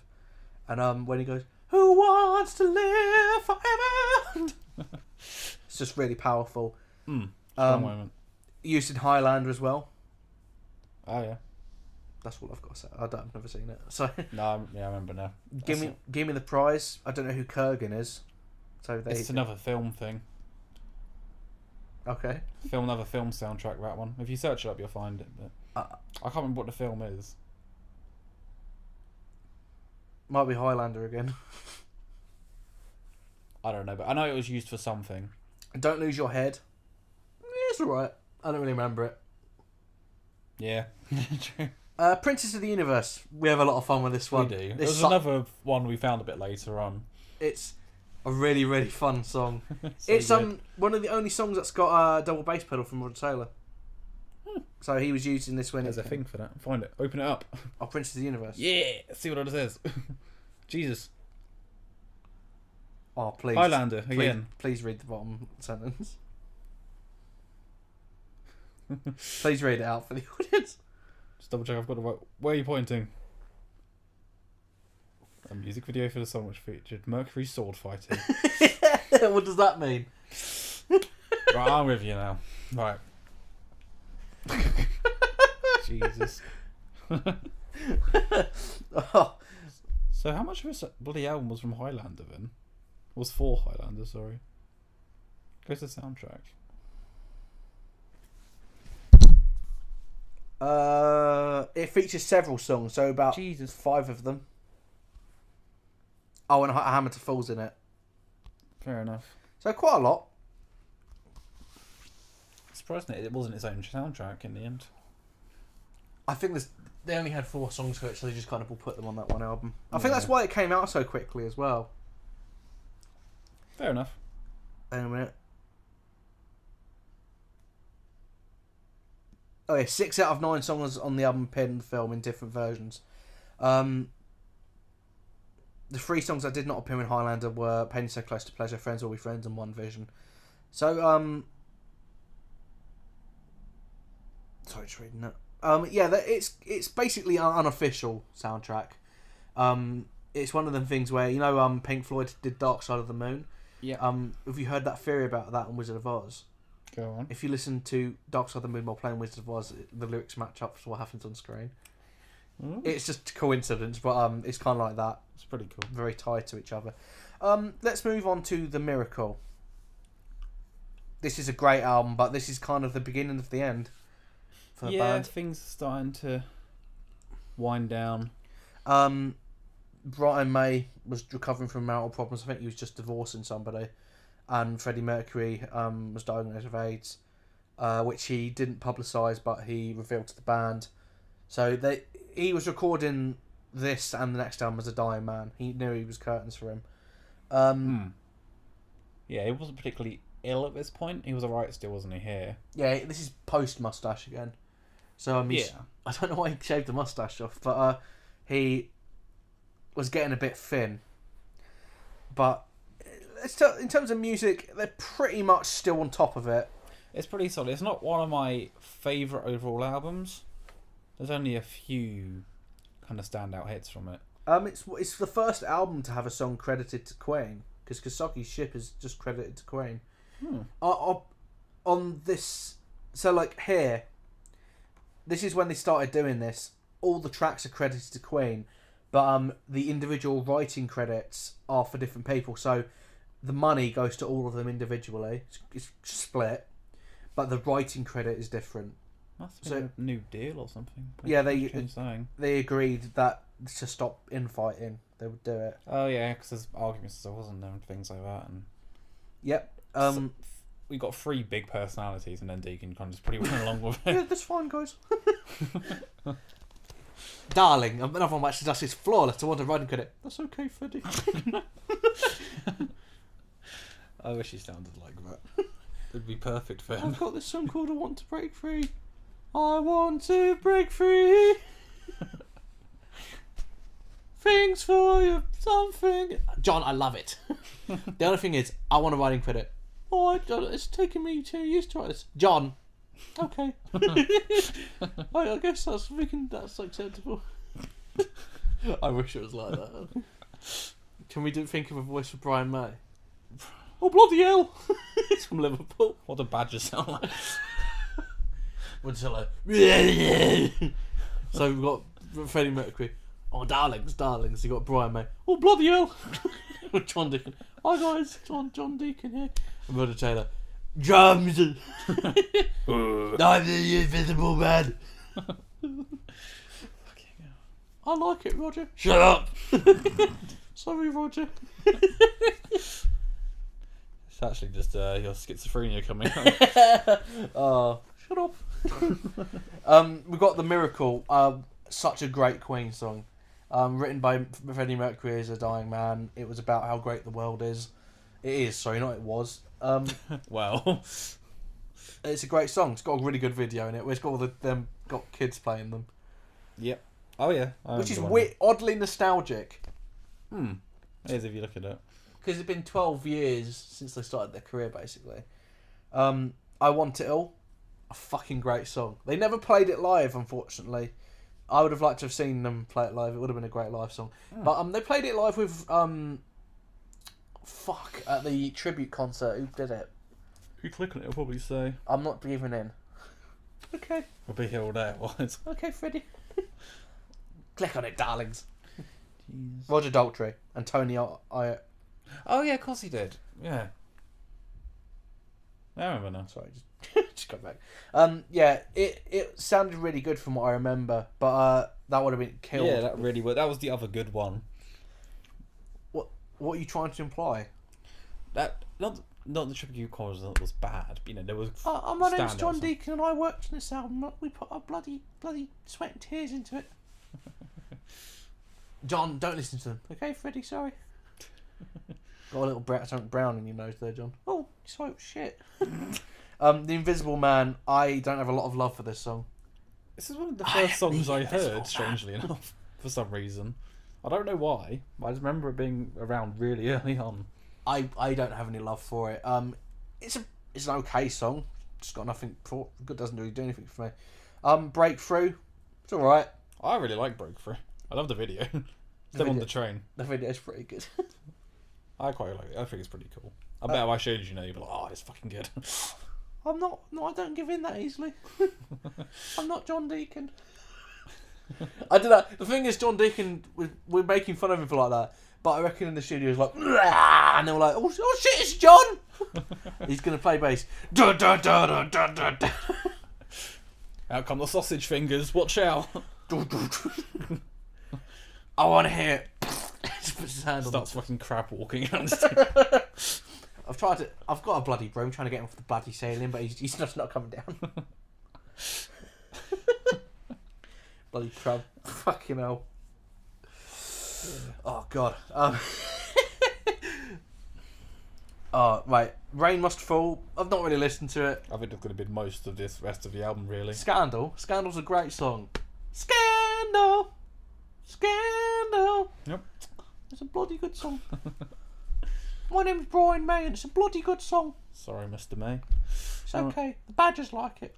And when he goes, "Who wants to live forever?" It's just really powerful. Strong moment. Used in Highlander as well. Oh yeah. That's all I've got to say. I've never seen it. So No, I remember now. Give me the prize. I don't know who Kurgan is. So it's another film thing. Okay. Another film soundtrack. That one. If you search it up, you'll find it. But I can't remember what the film is. Might be Highlander again. I don't know, but I know it was used for something. Don't Lose Your Head. Yeah, it's alright. I don't really remember it. Yeah. True. Princess of the Universe. We have a lot of fun with this one. We do. There's another one we found a bit later on. It's a really, really fun song. So it's good. one of the only songs that's got a double bass pedal from Roger Taylor. So he was using this when There's a thing for that. Find it. Open it up. Oh, Princess of the Universe. Yeah. See what it says. Jesus. Oh, please. Highlander again. Please read the bottom sentence. Please read it out for the audience. Just double check I've got the right. Where are you pointing? A music video for the song which featured Mercury sword fighting. What does that mean? Right, I'm with you now. Right. Jesus. Oh. So how much of this bloody album was from Highlander then? Was for Highlander, sorry. Go to the soundtrack. It features several songs, so about 5 of them. Oh, and Hammer to Fools in it. Fair enough. So quite a lot. Surprising it wasn't its own soundtrack in the end. I think they only had 4 songs for it, so they just kind of all put them on that one album. I think that's why it came out so quickly as well. Fair enough. Wait a minute. Oh yeah, 6 out of 9 songs on the album appeared in the film in different versions. The 3 songs that did not appear in Highlander were Pain Is So Close to Pleasure, Friends Will Be Friends, and One Vision. So, sorry, just reading that. Yeah, it's basically an unofficial soundtrack. It's one of them things where, you know, Pink Floyd did Dark Side of the Moon. Yeah. Have you heard that theory about that on Wizard of Oz? Go on. If you listen to Dark Side of the Moon while playing Wizard of Oz, the lyrics match up to what happens on screen. It's just a coincidence, but it's kind of like that. It's pretty cool. Very tied to each other. Let's move on to The Miracle. This is a great album, but this is kind of the beginning of the end for the band. Things are starting to wind down. Brian May was recovering from marital problems. I think he was just divorcing somebody. And Freddie Mercury was diagnosed with AIDS, which he didn't publicise, but he revealed to the band. So he was recording this and the next album as a dying man. He knew he was curtains for him. Yeah, he wasn't particularly ill at this point. He was alright still, wasn't he, here? Yeah, this is post-mustache again. So Yeah. I don't know why he shaved the mustache off, but he was getting a bit thin. But in terms of music, they're pretty much still on top of it. It's pretty solid. It's not one of my favourite overall albums. There's only a few kind of standout hits from it. It's the first album to have a song credited to Queen, because Kasaki's Ship is just credited to Queen. On this, so like here, this is when they started doing this. All the tracks are credited to Queen, but the individual writing credits are for different people. So the money goes to all of them individually. It's split, but the writing credit is different. Must have been a new deal or something. Yeah, they agreed that to stop infighting, they would do it. Oh yeah, because there's arguments and stuff, wasn't there, and things like that. And yep. So we got 3 big personalities, and then Deacon kind of just pretty well along with it. Yeah, that's fine, guys. Darling, another one actually does is flawless. I want a writing credit. That's okay, Freddie. I wish he sounded like that. It'd be perfect for him. I've got this song called I Want to Break Free. I want to break free. Things for you, something. John, I love it. The only thing is, I want a writing credit. Oh, it's taken me 2 years to write this. John. Okay. I guess that's acceptable. I wish it was like that. Can we think of a voice for Brian May? Oh, bloody hell! It's from Liverpool. What do badgers sound like? Would say like, so we've got Freddie Mercury. Oh, darlings. You got Brian May. Oh, bloody hell! John Deacon. Hi guys, John Deacon here. And Roger Taylor. Drums. I'm the Invisible Man. I like it, Roger. Shut up. Sorry, Roger. It's actually just your schizophrenia coming out. Oh, shut up. We've got The Miracle, such a great Queen song. Written by Freddie Mercury as a dying man. It was about how great the world is. It is, sorry, not it was. Well, it's a great song. It's got a really good video in it. It's got all them got kids playing them. Yep. Oh yeah. Which is oddly nostalgic. It is if you look at it. Because it's been 12 years since they started their career, basically. I Want It All. A fucking great song. They never played it live, unfortunately. I would have liked to have seen them play it live. It would have been a great live song. But they played it live with at the tribute concert. Who did it? If you click on it, it'll probably say. I'm not giving in. Okay. We'll be here all day. What? Okay, Freddie. Click on it, darlings. Jeez. Roger Daltrey and Tony Oh yeah, of course he did. Yeah. I remember now. Sorry, just got back. Yeah, it sounded really good from what I remember, but that would have been killed. Yeah, that really would. That was the other good one. What are you trying to imply? That not the tribute chorus was bad. But, there was. My name's John Deacon, and I worked on this album. We put our bloody sweat and tears into it. John, don't listen to them. Okay, Freddie, sorry. Got a little something brown in your nose there, John. Oh, you spoke shit. The Invisible Man. I don't have a lot of love for this song. This is one of the first songs I heard, strangely enough, for some reason. I don't know why, but I just remember it being around really early on. I don't have any love for it. It's an okay song. Just got nothing for good. Doesn't really do anything for me. Breakthrough. It's all right. I really like Breakthrough. I love the video. Them on the train. The video's pretty good. I quite like it. I think it's pretty cool. I bet if I showed you, you'd be like, oh, it's fucking good. I'm not. No, I don't give in that easily. I'm not John Deacon. I do that. The thing is, John Deacon, we're making fun of him for like that. But I reckon in the studio is like, and they were like, oh shit, it's John. He's gonna play bass. Da, da, da, da, da, da, da. Out come the sausage fingers. Watch out. I want to hear it. Starts fucking crab walking around. I've got a bloody broom trying to get him off the bloody ceiling, but he's just not coming down. Bloody crab. Fucking hell. Yeah. Oh, God. Oh, right. Rain Must Fall. I've not really listened to it. I think that's going to be most of this rest of the album, really. Scandal. Scandal's a great song. Scandal. Scandal. Yep. It's a bloody good song. My name's Brian May and it's a bloody good song. Sorry, Mr. May. It's okay. The Badgers like it.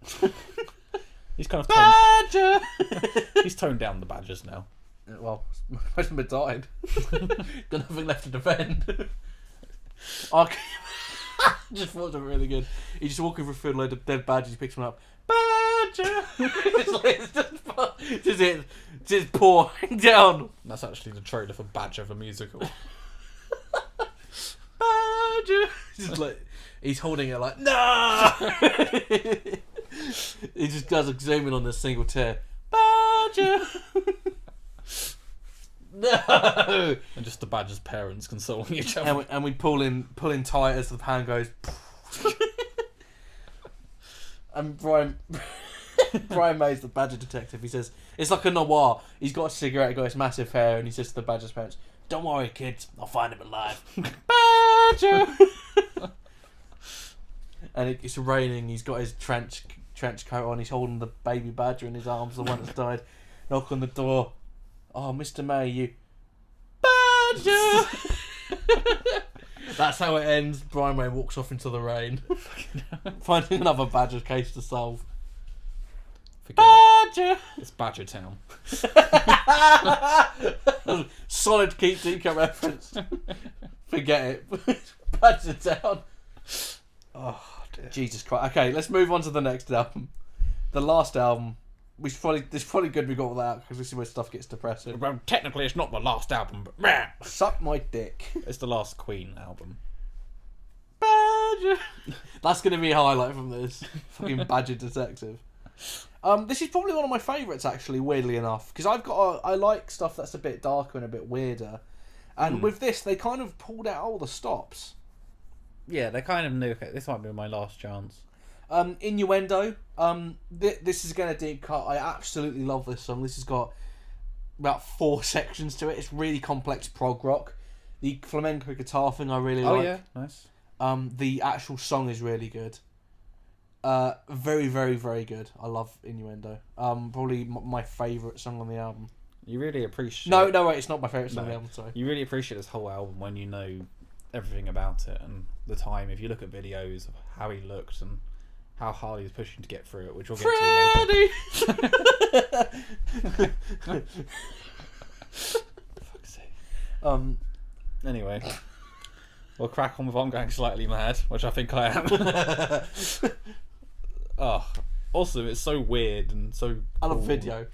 He's kind of Badger! he's toned down the Badgers now. Well, most of them have died. Got nothing left to defend. I just thought it was really good. He's just walking through a field, load of dead badgers, he picks one up. Badger! it's just pouring down. That's actually the trailer for Badger the musical. Badger! Just like, he's holding it like, no! He just does a zoom in on this single tear. Badger! No! And just the Badger's parents consoling each other. And we pull in tight as the pan goes. And Brian May's the Badger detective. He says it's like a noir. He's got a cigarette, got his massive hair, and he says to the Badger's parents, "Don't worry, kids, I'll find him alive." Badger. And it's raining. He's got his trench coat on. He's holding the baby badger in his arms, the one that's died. Knock on the door. Oh, Mr. May, you Badger. That's how it ends. Brian May walks off into the rain, finding another Badger case to solve. Badger. It's Badger Town. Solid Keith Deco reference. Forget it. Badger Town. Oh dear. Jesus Christ. Okay, let's move on to the next album. The last album. It's probably good we got all that out because this is where stuff gets depressing. Well, technically, it's not the last album, but Suck my dick. it's the last Queen album. Badger. That's going to be a highlight from this. Fucking Badger Detective. This is probably one of my favourites, actually, weirdly enough, because I like stuff that's a bit darker and a bit weirder, and with this they kind of pulled out all the stops. Yeah, they kind of knew, okay, this might be my last chance. Innuendo. This is going to deep cut. I absolutely love this song. This has got about 4 sections to it. It's really complex prog rock. The flamenco guitar thing I really like. Oh yeah, nice. The actual song is really good. Very, very, very good. I love Innuendo. Probably my favourite song on the album. You really appreciate... No, wait, it's not my favourite song on the album, sorry. You really appreciate this whole album when you know everything about it and the time. If you look at videos of how he looked and how hard he was pushing to get through it, which we'll get to later. Fuck's sake. Anyway, we'll crack on with I'm Going Slightly Mad, which I think I am. Oh, also, it's so weird and so... I love video.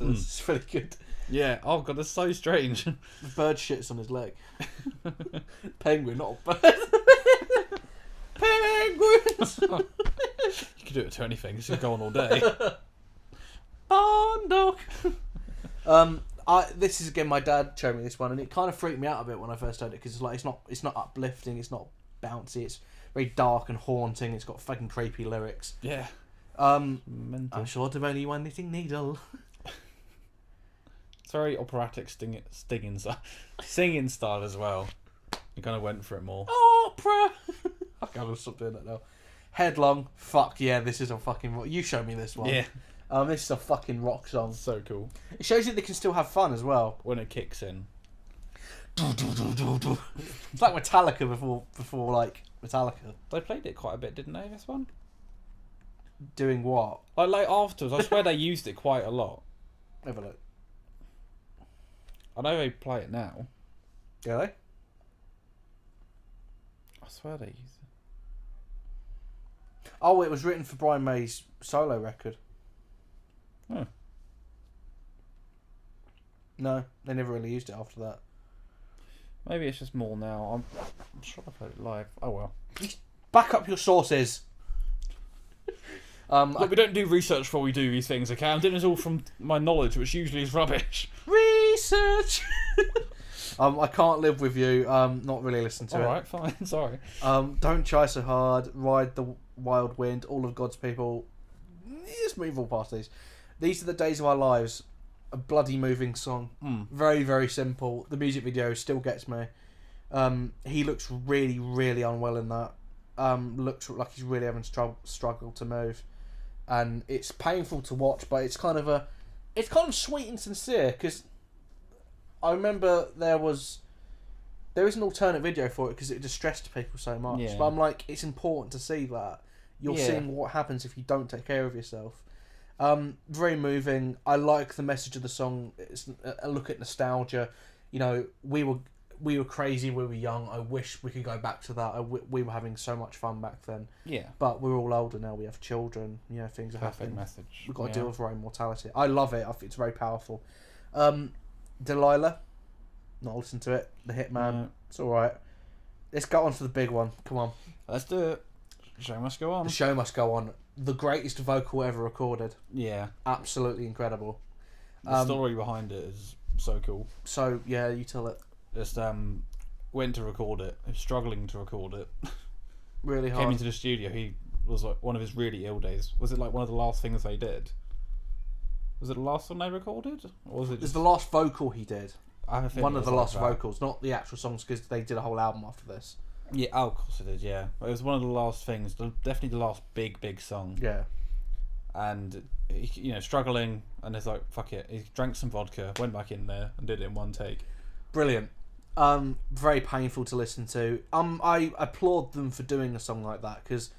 It's really good. Yeah, oh god, that's so strange. The bird shits on his leg. Penguin, not a bird. Penguins! You could do it to anything, it's just go on all day. Barn dog! This is again, my dad showed me this one, and it kind of freaked me out a bit when I first heard it, because it's not uplifting, it's not bouncy, it's very dark and haunting, it's got fucking creepy lyrics. Yeah. I'm short of only one knitting needle. It's very operatic singing style as well. You kind of went for it more. Opera! Okay, I'm gonna stop doing that now. Headlong, fuck yeah, this is a fucking rock. You showed me this one. Yeah. This is a fucking rock song. So cool. It shows you they can still have fun as well. When it kicks in. It's like Metallica before like Metallica. They played it quite a bit, didn't they, this one? Doing what? Like afterwards, I swear they used it quite a lot. Have a look. I know they play it now. Do they? I swear they use it. Oh, it was written for Brian May's solo record. Huh. No, they never really used it after that. Maybe it's just more now. I'm sure I played it live. Oh well. Back up your sources. Look, we don't do research before we do these things, okay? I'm doing this all from my knowledge, which usually is rubbish. Research. I Can't Live With You. Not really listen to it. Alright, fine, sorry. Don't Try So Hard. Ride the Wild Wind. All of God's People. Let's move all past these. These Are the Days of Our Lives. A bloody moving song. Very, very simple. The music video still gets me. He looks really, really unwell in that. Looks like he's really having struggle to move, and it's painful to watch. But it's kind of sweet and sincere, because I remember there is an alternate video for it because it distressed people so much. Yeah. But I'm like, it's important to see that you're seeing what happens if you don't take care of yourself. Very moving. I like the message of the song. It's a look at nostalgia. You know, we were crazy, we were young. I wish we could go back to that. We were having so much fun back then. Yeah. But we're all older now. We have children. You know, things are happening. Message. We've got to deal with our own mortality. I love it. I think it's very powerful. Delilah. Not listen to it. The Hitman. No. It's all right. Let's go on to the big one. Come on. Let's do it. The show must go on. The show must go on. The greatest vocal ever recorded. Yeah. Absolutely incredible. The story behind it is so cool. So, yeah, you tell it. Just went to record it. He was struggling to record it. Really hard. Came into the studio. He was like one of his really ill days. Was it like one of the last things they did? Was it the last one they recorded? Or was it It's just... the last vocal he did. I have a feeling One it of was the like last that. vocals, not the actual songs, because they did a whole album after this. Yeah, oh, of course it did, yeah. But it was one of the last things, definitely the last big song. Yeah. And, he, struggling, and it's like, fuck it. He drank some vodka, went back in there, and did it in one take. Brilliant. Very painful to listen to. I applaud them for doing a song like that, because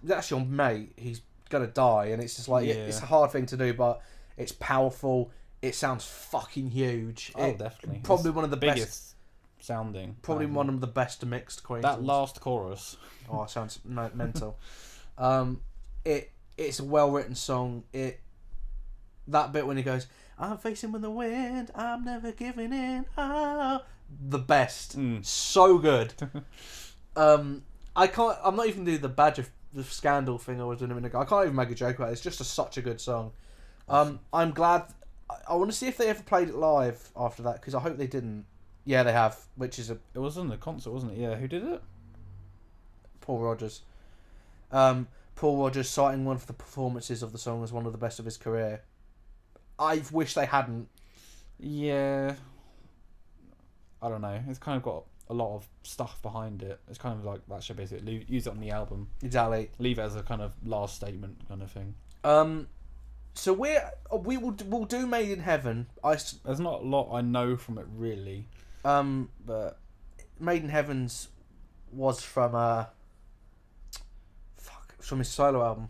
that's your mate. He's gonna die, and it's just like it's a hard thing to do, but it's powerful. It sounds fucking huge. Oh, definitely. Probably one of the biggest best sounding. Probably one of the best mixed Queen That songs. last chorus. Oh, it sounds mental. It's a well written song. That bit when he goes, "I'm facing with the wind, I'm never giving in." Oh, the best. So good. I'm not even doing the badge of the scandal thing I was doing a minute ago. I can't even make a joke about it. It's just such a good song. I'm glad. I want to see if they ever played it live after that, because I hope they didn't. Yeah, they have, which is It was in the concert, wasn't it? Yeah, who did it? Paul Rodgers. Paul Rodgers citing one of the performances of the song as one of the best of his career. I wish they hadn't. Yeah. I don't know. It's kind of got a lot of stuff behind it. It's kind of like that should basically use it on the album. Exactly. Leave it as a kind of last statement kind of thing. So we'll do Made in Heaven. There's not a lot I know from it really. But Made in Heaven's was from from his solo album.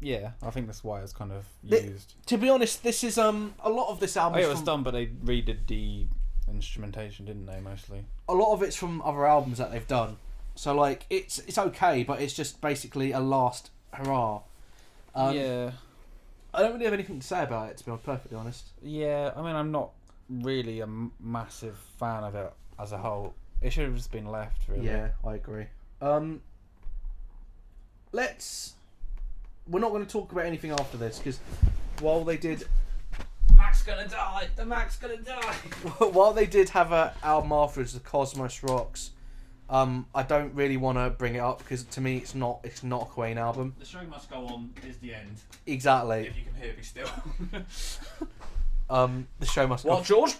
Yeah, I think that's why it's kind of used. To be honest, this is a lot of this album. Oh, yeah, it was done, but they redid the instrumentation, didn't they? Mostly. A lot of it's from other albums that they've done. So like it's okay, but it's just basically a last hurrah. Yeah. I don't really have anything to say about it, to be perfectly honest. Yeah, I mean, I'm not really a massive fan of it as a whole. It should have just been left, really. Yeah, I agree. We're not going to talk about anything after this, because while they did... Mac's gonna die! The Mac's gonna die! While they did have an album afterwards, The Cosmos Rocks, I don't really want to bring it up, because to me it's not a Queen album. The show must go on is the end. Exactly. If you can hear me still. The show must go on. What, George?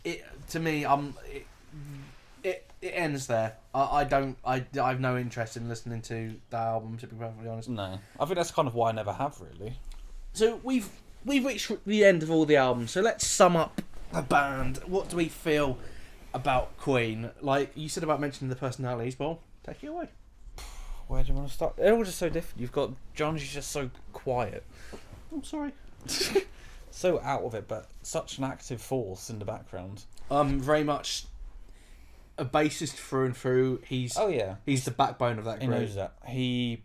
It to me, it ends there. I have no interest in listening to that album, to be perfectly honest. No, I think that's kind of why I never have really. So we've reached the end of all the albums. So let's sum up the band. What do we feel about Queen? Like you said about mentioning the personalities, Paul. Take it away. Where do you want to start? They're all just so different. You've got John, who's just so quiet. I'm sorry. So out of it, but such an active force in the background. Very much a bassist through and through. He's the backbone of that group. He knows that. He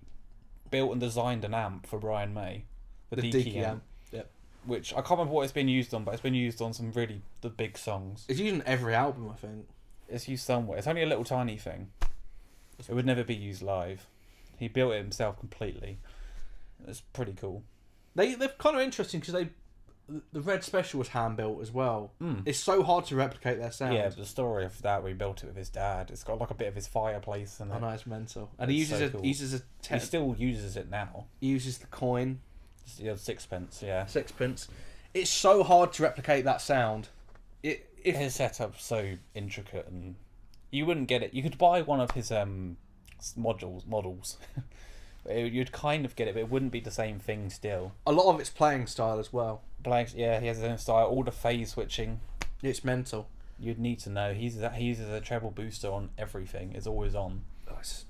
built and designed an amp for Brian May, the Deaky amp. Yep. Which I can't remember what it's been used on, but it's been used on some really the big songs. It's used on every album, I think. It's used somewhere. It's only a little tiny thing. It would never be used live. He built it himself completely. It's pretty cool. They're kind of interesting because the Red Special was hand built as well. It's so hard to replicate their sound. Yeah, but the story of that, we built it with his dad. It's got like a bit of his fireplace in it. I know, it's mental. And he uses cool. he still uses it now. He uses the coin. It's the old sixpence, yeah. Sixpence. It's so hard to replicate that sound. his setup's so intricate, and you wouldn't get it. You could buy one of his models. You'd kind of get it, but it wouldn't be the same thing still. A lot of it's playing style as well. Yeah, he has his own style. All the phase switching. It's mental. You'd need to know. He uses a treble booster on everything. It's always on. It's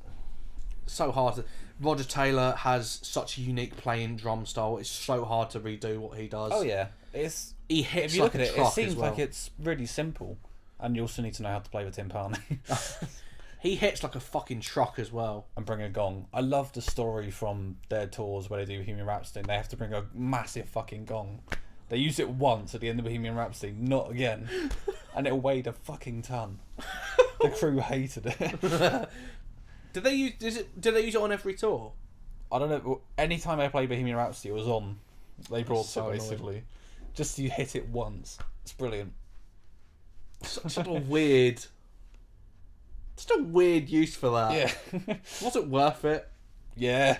so hard. Roger Taylor has such a unique playing drum style. It's so hard to redo what he does. Oh yeah, he hits. If you like look at a it, truck it seems as well. like it's really simple, and you also need to know how to play the timpani. He hits like a fucking truck as well. And bring a gong. I love the story from their tours where they do Bohemian Rhapsody. They have to bring a massive fucking gong. They use it once at the end of Bohemian Rhapsody, not again, and it weighed a fucking ton. The crew hated it. Did they use it on every tour? I don't know. Anytime I played Bohemian Rhapsody, it was on. They brought So it basically, just so you hit it once. It's brilliant. Such a weird. Just a weird use for that. Yeah. Was it worth it? Yeah.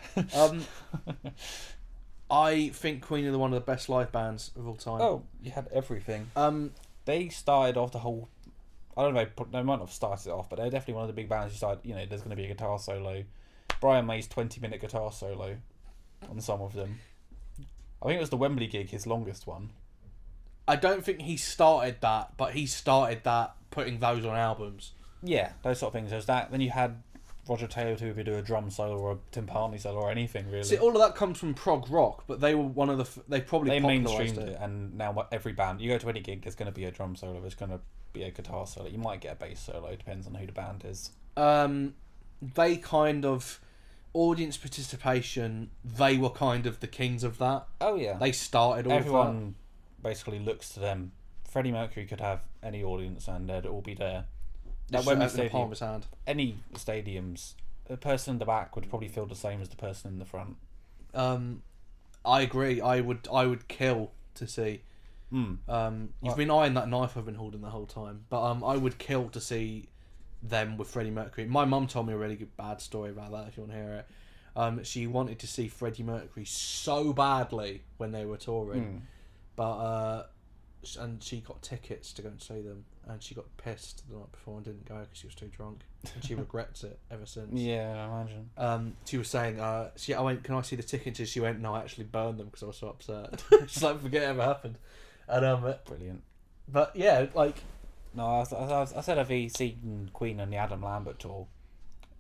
I think Queen are one of the best live bands of all time. Oh, you had everything. Um, They started off the whole. I don't know. They might not have started it off, but they're definitely one of the big bands who started. You know, there's going to be a guitar solo. Brian May's 20-minute guitar solo on some of them. I think it was the Wembley gig, his longest one. I don't think he started that, but he started that putting those on albums. Yeah, those sort of things. There's that. Then you had Roger Taylor to either do a drum solo or a timpani solo or anything really. See, all of that comes from prog rock, but they were one of the. They probably mainstreamed popularised it, and now every band you go to any gig, there's going to be a drum solo. There's going to be a guitar solo. You might get a bass solo. Depends on who the band is. They kind of audience participation. They were kind of the kings of that. Oh yeah, They started all everyone of that. basically looks to them. Freddie Mercury could have any audience, and they'd all be there. That Wembley in the palm of his hand. Any stadiums, the person in the back would probably feel the same as the person in the front. I agree. I would kill to see. You've been eyeing that knife I've been holding the whole time, but I would kill to see them with Freddie Mercury. My mum told me a really good bad story about that. If you want to hear it, she wanted to see Freddie Mercury so badly when they were touring, but and she got tickets to go and see them, and she got pissed the night before and didn't go because she was too drunk, and she regrets it ever since. Yeah, I imagine. She was saying, I went, can I see the tickets? And she went, no, I actually burned them because I was so upset. She's like, forget it ever happened. And Brilliant. But yeah, like, no, I said I've seen Queen on the Adam Lambert tour.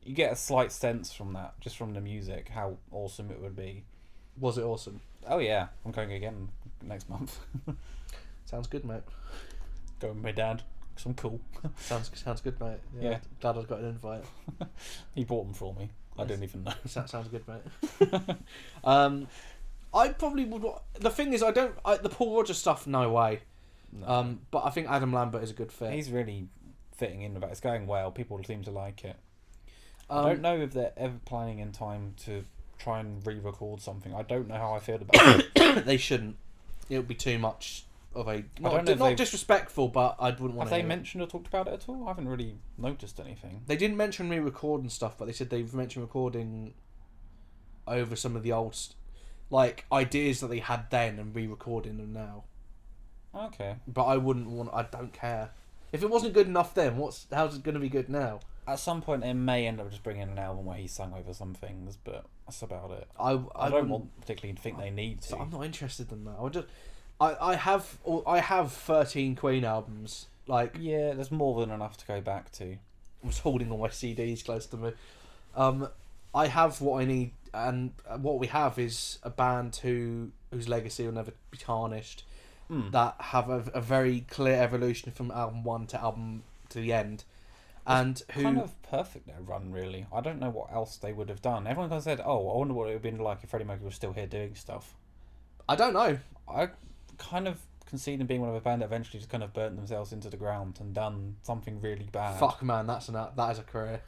You get a slight sense from that, just from the music, how awesome it would be. was it awesome? Oh yeah, I'm going again next month. Sounds good, mate. Going with my dad, 'cause I'm cool. Sounds good, mate. Yeah. Glad I got an invite. He bought them for me. I Nice. didn't even know. Sounds good, mate. I probably would. The thing is, the Paul Rogers stuff, no way. No. But I think Adam Lambert is a good fit. He's really fitting in with it. It's going well. People seem to like it. Um, I don't know if they're ever planning in time to try and re-record something. I don't know how I feel about it. They shouldn't. It would be too much of a don't know if not they've- disrespectful, but I wouldn't want Have to. they mentioned or talked about it at all? I haven't really noticed anything. They didn't mention re-recording stuff, but they said they've mentioned recording over some of the old, like, ideas that they had then and re-recording them now. Okay. But I wouldn't want. I don't care. If it wasn't good enough then, how's it going to be good now? At some point, they may end up just bringing an album where he sung over some things, but that's about it. I don't wouldn't- particularly think they need to. I'm not interested in that. I have 13 Queen albums. Like, Yeah, there's more than enough to go back to. I was holding all my CDs close to me. I have what I need, and what we have is a band whose legacy will never be tarnished. That have a very clear evolution from album 1 to album to the end, and who Kind of perfect their run, really. I don't know what else they would have done. Everyone kind of said, "Oh, I wonder what it would have been like if Freddie Mercury was still here doing stuff." I don't know. I kind of can see them being one of a band that eventually just kind of burnt themselves into the ground and done something really bad. Fuck man, that is a career.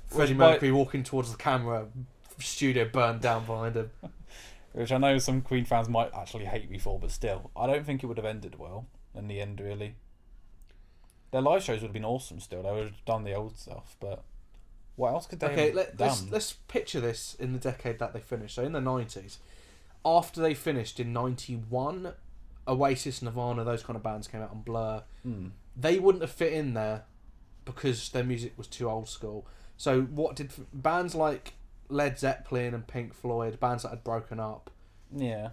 Freddie Which by- Mercury walking towards the camera, studio burned down behind him. Which I know some Queen fans might actually hate me for, but still, I don't think it would have ended well in the end, really. Their live shows would have been awesome still. They would have done the old stuff, but what else could they have done? let's picture this in the decade that they finished. So in the 90s, after they finished in 91, Oasis, Nirvana, those kind of bands came out on Blur. Mm. They wouldn't have fit in there because their music was too old school. So what did bands like Led Zeppelin and Pink Floyd, bands that had broken up, Yeah.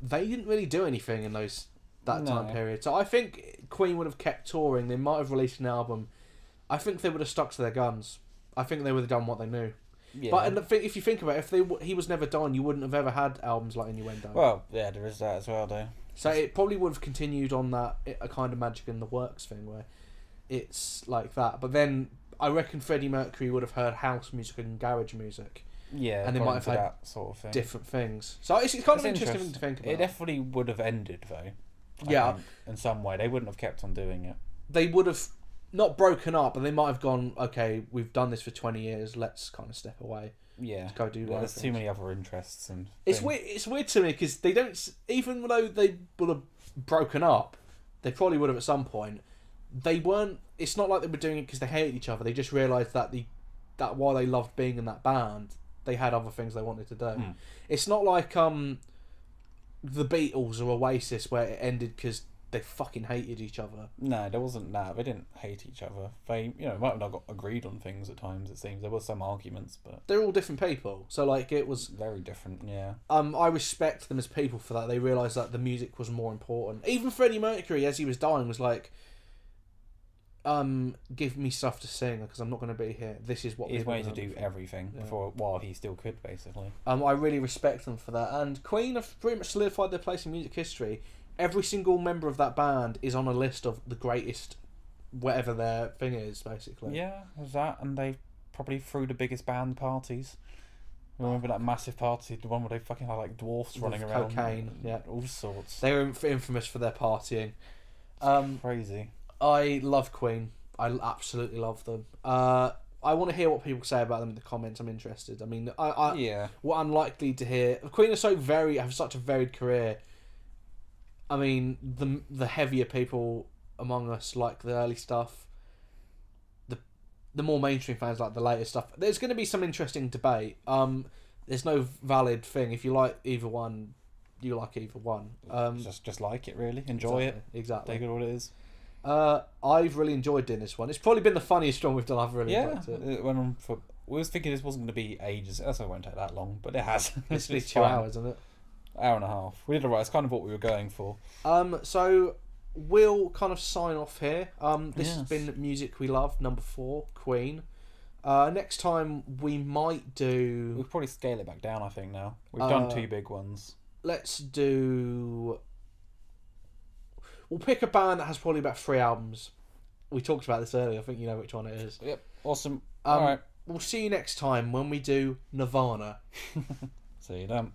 they didn't really do anything in that time period. So I think Queen would have kept touring. They might have released an album. I think they would have stuck to their guns. I think they would have done what they knew. Yeah. But if you think about it, if he was never done, you wouldn't have ever had albums like Innuendo. Well, yeah, there is that as well, though. So it probably would have continued on that a kind of Magic in the Works thing where it's like that. But then I reckon Freddie Mercury would have heard house music and garage music. Yeah, and they might have had that sort of thing. Different things. So it's kind of interesting thing to think about. It definitely would have ended, though. I think, in some way. They wouldn't have kept on doing it. They would have not broken up, but they might have gone, okay, we've done this for 20 years, let's kind of step away. Yeah. Let's go do There's too many other interests. And it's weird to me because they don't, even though they would have broken up, they probably would have at some point, they weren't, it's not like they were doing it because they hated each other, they just realised that that while they loved being in that band, they had other things they wanted to do. Mm. It's not like the Beatles or Oasis where it ended because they fucking hated each other. No, there wasn't that. They didn't hate each other. They, might have not got agreed on things at times. It seems there was some arguments, but they're all different people. So like it was very different. Yeah. I respect them as people for that. They realised that the music was more important. Even Freddie Mercury, as he was dying, was like, give me stuff to sing because I'm not going to be here. This is what he's wanting to do everything while he still could, basically. I really respect them for that. And Queen have pretty much solidified their place in music history. Every single member of that band is on a list of the greatest, whatever their thing is, basically. Yeah, there's that, and they probably threw the biggest band parties. Remember that massive party, the one where they fucking had like dwarfs running around, cocaine, yeah, all sorts. They were infamous for their partying. Crazy. I love Queen. I absolutely love them. I want to hear what people say about them in the comments. I'm interested. I mean, what I'm likely to hear. Queen are have such a varied career. I mean, the heavier people among us like the early stuff. The more mainstream fans like the later stuff. There's going to be some interesting debate. There's no valid thing. If you like either one, you like either one. Just like it, really. Enjoy it. Exactly. Take it what it is. I've really enjoyed doing this one. It's probably been the funniest one we've done. I've really enjoyed it. It went on for. We was thinking this wasn't going to be ages. That's why it won't take that long, but it has. It's been 2 hours, isn't it? Hour and a half. We did alright. It's kind of what we were going for. So we'll kind of sign off here. This has been Music We Love, number 4, Queen. Next time we might do. We'll probably scale it back down. I think now we've done 2 big ones. Let's do. We'll pick a band that has probably about 3 albums. We talked about this earlier. I think you know which one it is. Yep. Awesome. All right. We'll see you next time when we do Nirvana. See you then.